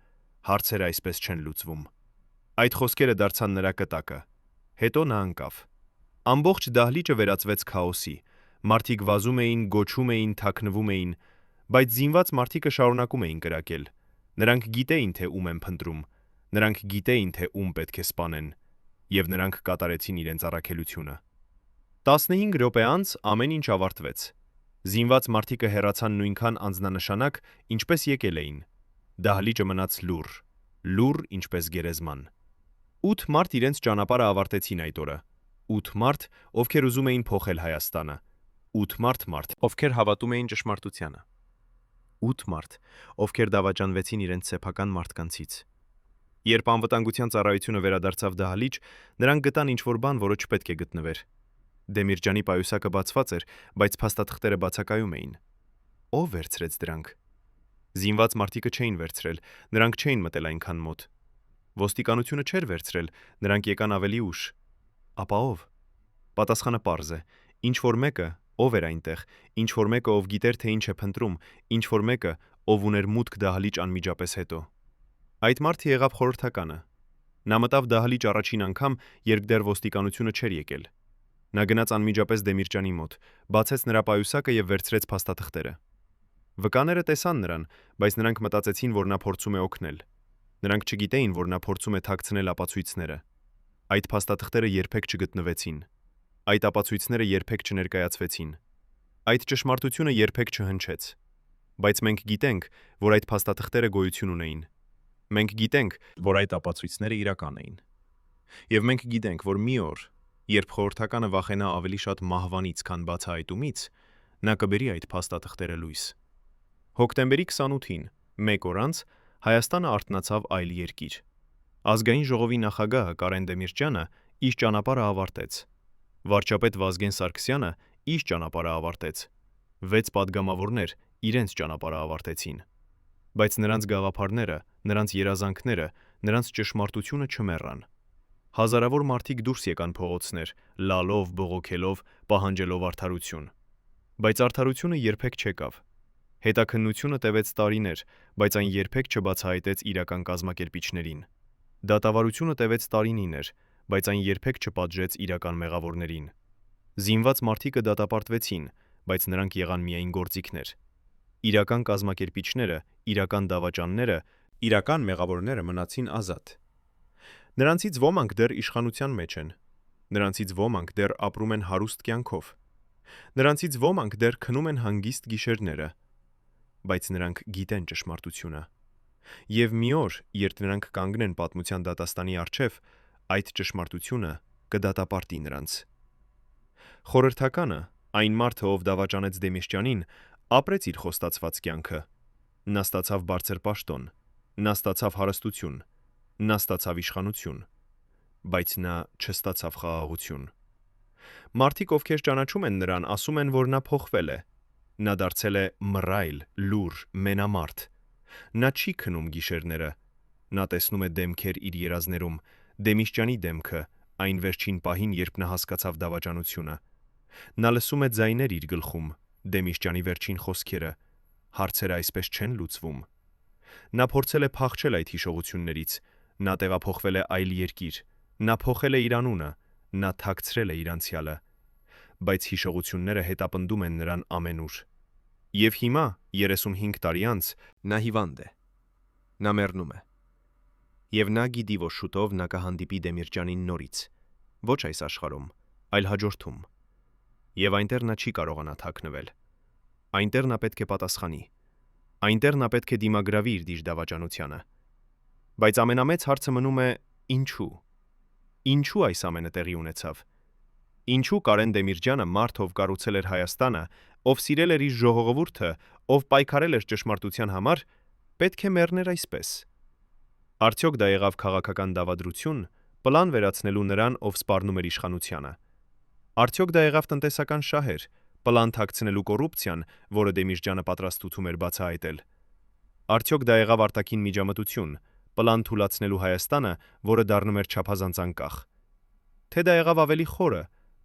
Speaker 1: հարցերը այսպես չեն լուծվում։ Այդ խոսքերը դարձան նրա կտակը։ Հետո նա ընկավ։ Ամբողջ դահլիճը վերածվեց քաոսի։ Մարդիկ վազում էին, գոչում էին, թաքնվում էին, բայց զինված մարդիկը շարունակում էին կրակել։ Նրանք գիտեին, թե ում են փնտրում։ Նրանք գիտեին, թե ում պետք է սպանեն, եւ նրանք կատարեցին իրենց առաքելությունը։ 15 րոպե անց ամեն ինչ ավարտվեց։ Զինված մարդիկը հեռացան նույնքան անձնանշանակ, ինչպես եկել էին։ Դահլիճը մնաց լուռ, ինչպես գերեզման։ 8 մարդ իրենց ճանապարհը ավարտեցին այդ օրը։ 8 մարդ, ովքեր ուզում էին փոխել Հայաստանը։ 8 մարդ, ովքեր հավատում էին ճշմարտությանը։ 8 մարդ, ովքեր դավաճանվեցին իրենց սեփական մարդկանցից։ Երբ անվտանգության ծառայությունը վերադարձավ դահլիճ, նրանք գտան ինչ-որ բան, որը չպետք է գտնվեր։ Դեմիրճյանի պայուսակը բացված էր, բայց փաստաթղթերը բացակայում էին։ Ո՞վ վերցրեց դրանք։ Զինված մարդիկը չէին վերցրել, նրանք չէին մտել այնքան մոտ։ Ոստիկանությունը չէր վերցրել, նրանք եկան ավելի ուշ։ Ապա ով։ Պատասխանը պարզ է։ Ինչ-որ մեկը, ով էր այնտեղ, ինչ-որ մեկը, ով գիտեր, թե ինչ է փնտրում, ինչ-որ մեկը, ով ուներ մուտք դահլիճ անմիջապես հետո։ Այդ մարդը եղավ խորհրդականը։ Նա մտավ դահլիճ առաջին անգամ, երբ դեռ ոստիկանությունը չէր եկել։ Նա գնաց անմիջապես Դեմիրճյանի մոտ, բացեց նրա պայուսակը եւ վերցրեց փաստաթղթերը։ Վկաները տեսան նրան, բայց նրանք մտածեցին, որ նա փորձում է օգնել։ Նրանք չգիտեին, որ նա փորձում է թաքցնել ապացույցները։ Այդ փաստաթղթերը երբեք չգտնվեցին։ Այդ ապացույցները երբեք չներկայացվեցին։ Այդ ճշմարտությունը երբեք չհնչեց։ Բայց մենք գիտենք, որ այդ փաստաթղթերը գոյություն ունեին։ Մենք գիտենք, որ այդ ապացույցները իրական էին։ Եվ մենք գիտենք, որ մի օր, երբ խորհրդականը վախենա ավելի շատ մահվանից, քան բացահայտումից, նա կբերի այդ փաստաթղթերը լույս։ Հոկտեմբերի 28-ին, մեկ օր անց, Հայաստանը արթնացավ այլ երկիր։ Ազգային ժողովի նախագահը Կարեն Դեմիրճյանը իր ճանապարհը ավարտեց։ Վարչապետ Վազգեն Սարգսյանը իր ճանապարհը ավարտեց։ 6 падգամավորներ իրենց ճանապարհը ավարտեցին։ Բայց նրանց գաղափարները, նրանց երազանքները, նրանց ճշմարտությունը չմեռան։ Հազարավոր մարդիկ դուրս եկան փողոցներ, լալով, բողոքելով, պահանջելով արդարություն։ Բայց արդարությունը երբեք չեկավ։ Հետաքննությունը տևեց տարիներ, բայց այն երբեք չբացահայտեց իրական կազմակերպիչներին։ Դատավարությունը տևեց տարիներ, բայց այն երբեք չպատժեց իրական մեղավորներին։ Զինված մարդիկը դատապարտվեցին, բայց նրանք եղան միայն գործիքներ։ Իրական կազմակերպիչները, իրական դավաճանները, իրական մեղավորները մնացին ազատ։ Նրանցից ոմանք դեռ իշխանության մեջ են։ Նրանցից ոմանք դեռ ապրում են հարուստ կյանքով։ Նրանցից ոմանք դեռ քնում են հանգիստ գիշերները։ Բայց նրանք գիտեն ճշմարտությունը։ Եվ մի օր, երբ նրանք կանգնեն պատմության դատաստանի առջև, այդ ճշմարտությունը կդատապարտի նրանց։ Խորհրդականը, այն մարդը, ով դավաճանեց Դեմիշճյանին, ապրեց իր խոստացված կյանքը։ Նա ստացավ բարձր պաշտոն, նա ստացավ հարստություն, նա ստացավ իշխանություն, բայց նա չստացավ խաղաղություն։ Մարդիկ, ովքեր ճանաչում են նրան, ասում են, որ նա փոխվել է։ Նա դարձել է մռայլ, լուռ, մենամարտ։ Նա չի քնում գիշերները։ Նա տեսնում է դեմքեր իր երազներում, Դեմիշճյանի դեմքը, այն վերջին պահին, երբ նա հասկացավ դավաճանությունը։ Նա լսում է ձայներ իր գլխում, Դեմիշճյանի վերջին խոսքերը, հարցերը այսպես չեն լուծվում։ Նա փորձել է փախչել այդ հիշողություններից, նա տեղափոխվել է այլ երկիր, նա փոխել է իր անունը, նա թաքցրել է իր անցյալը, բայց հիշողությունները հետապնդում են նրան ամենուր։ Եվ հիմա, 35 տարի անց, նա հիվանդ է։ Նա մեռնում է։ Եվ նա գիտի, որ շուտով նա կհանդիպի Դեմիրճյանին նորից, ոչ այս աշխարհում, այլ հաջորդում։ Եվ այնտեղ նա չի կարողանա թաքնվել։ Այնտեղ նա պետք է պատասխանի։ Այնտեղ նա պետք է դիմագրավի իր դիժդավաճանությանը։ Բայց ամենամեծ հարցը մնում է՝ ինչու։ Ինչու այս ամենը տեղի ունեցավ։ Ինչու Կարեն Դեմիրճյանը, մարդ, ով կառուցել էր Հայաստանը, ով սիրել էր իր ժողովուրդը, ով պայքարել էր ճշմարտության համար, պետք է մեռներ այսպես։ Արդյոք դա եղավ քաղաքական դավադրություն, պլան վերացնելու նրան, ով սպառնում էր իշխանությանը։ Արդյոք դա եղավ տնտեսական շահեր, պլան թաքցնելու կոռուպցիան, որը Դեմիրճյանը պատրաստվում էր բացահայտել։ Արդյոք դա եղավ արտաքին միջամտություն, պլան թուլացնելու Հայաստանը, որը դառնում էր չափազանց անկախ։ Թե դա եղավ ավելի խորը,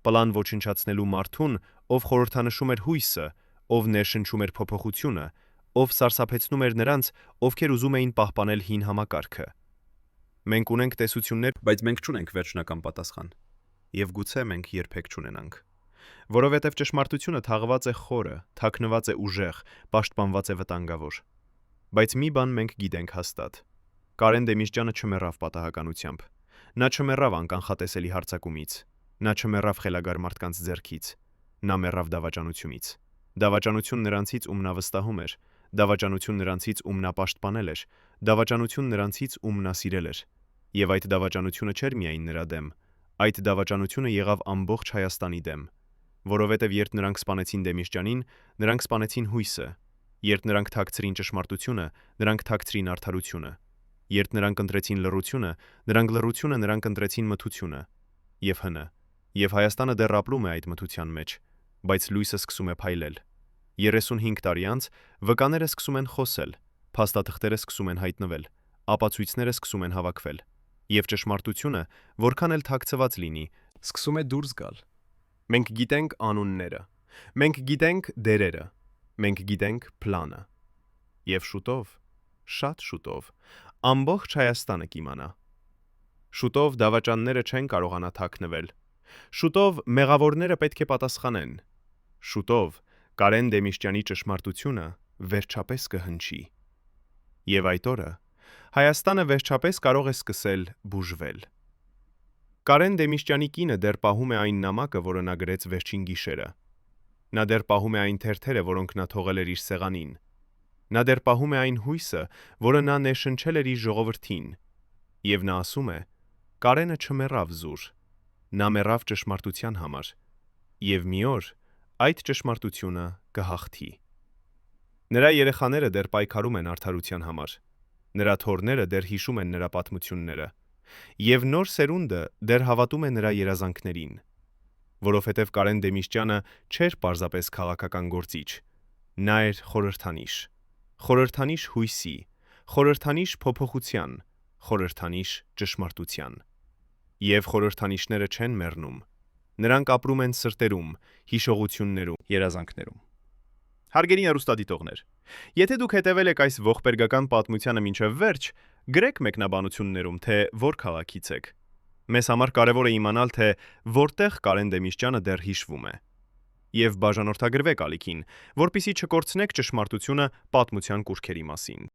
Speaker 1: պլան ոչնչացնելու մարդուն, ով խորհրդանշում էր հույսը, ով ներշնչում էր փոփոխությունը, ով սարսափեցնում էր նրանց, ովքեր ուզում էին պահպանել հին համակարգը։ Մենք ունենք տեսություններ, բայց մենք չունենք վերջնական պատասխան։ Եվ գուցե մենք երբեք չունենանք։ Որովհետև ճշմարտությունը թաղված է խորը, թաքնված է ուժեղ, պաշտպանված է վտանգավոր։ Բայց մի բան մենք գիտենք հաստատ։ Կարեն Դեմիրճյանը չմեռավ պատահականությամբ։ Նա չմեռավ անկանխատեսելի հարձակումից։ Նա չմեռավ խելագար մարդկանց ձեռքից։ Նա մեռավ դավաճանությունից։ Դավաճանություն նրանցից, ում նա վստահում էր։ Դավաճանություն նրանցից, ում նա պաշտպանել էր։ Դավաճանություն նրանցից, ում նա սիրել էր։ Եվ այդ դավաճանությունը չէր միայն նրա դեմ։ Այդ դավաճանությունը եղավ ամբողջ Հայաստանի դեմ։ Որովհետև երբ նրանք սպանեցին Դեմիրճյանին, նրանք սպանեցին հույսը։ Երբ նրանք թաքցրին ճշմարտությունը, նրանք թաքցրին արդարությունը։ Երբ նրանք ընտրեցին լռությունը, նրանք ընտրեցին մթությունը։ Եվ հնը։ Եվ Հայաստանը դեռ ապրում է այդ մթության մեջ, բայց լույսը սկսում է փայլել։ 35 տարի անց վկաները սկսում են խոսել, փաստաթղթերը սկսում են հայտնվել, ապացույցները սկսում են հավաքվել։ Եվ ճշմարտությունը, որքան էլ թաքցված լինի, սկսում է դուրս գալ։ Մենք գիտենք անունները, մենք գիտենք դերերը, մենք գիտենք պլանը։ Եվ շուտով, շատ շուտով, ամբողջ Հայաստանը կիմանա։ Շուտով դավաճանները չեն կարողանա թաքնվել։ Շուտով մեղավորները պետք է պատասխանեն։ Շուտով Կարեն Դեմիրճյանի ճշմարտությունը վերջապես կհնչի։ Եվ այդ օրը Հայաստանը վերջապես կարող է սկսել բուժվել։ Կարեն Դեմիրճյանի կինը դեռ պահում է այն նամակը, որը նա գրեց վերջին գիշերը։ Նա դեռ պահում է այն թերթերը, որոնք նա թողել էր իր սեղանին։ Նա դեռ պահում է այն հույսը, որը նա ներշնչել էր իր ժողովրդին։ Եվ նա ասում է. Կարենը չմեռավ զուր։ Նա մեռավ ճշմարտության համար։ Եվ մի օր այդ ճշմարտությունը կհաղթի։ Նրա երեխաները դեռ պայքարում են արդարության համար։ Նրա թոռները դեռ հիշում են նրա պատմությունները։ Եվ նոր սերունդը դեռ հավատում է նրա երազանքներին։ Որովհետև Կարեն Դեմիրճյանը չէր պարզապես քաղաքական գործիչ։ Նա էր խորհրդանիշ։ Խորհրդանիշ հույսի, խորհրդանիշ փոփոխության, խորհրդանիշ ճշմարտության։ Եվ խորհրդանիշները չեն մեռնում։ Նրանք ապրում են սրտերում, հիշողություններում,
Speaker 2: Երազանքներում։
Speaker 1: Հարգելի հեռուստադիտողներ, եթե դուք հետևել եք այս ողբերգական պատմությանը մինչև վերջ, գրեք մեկնաբանություններում, թե որ քաղաքից եք։ Մեզ համար կարևոր է իմանալ, թե որտեղ Կարեն Դեմիսճյանը դեռ հիշվում է։ Եվ բաժանորդագրվեք ալիքին, որպեսզի չկորցնեք ճշմարտությունը պատմության կուռքերի մասին։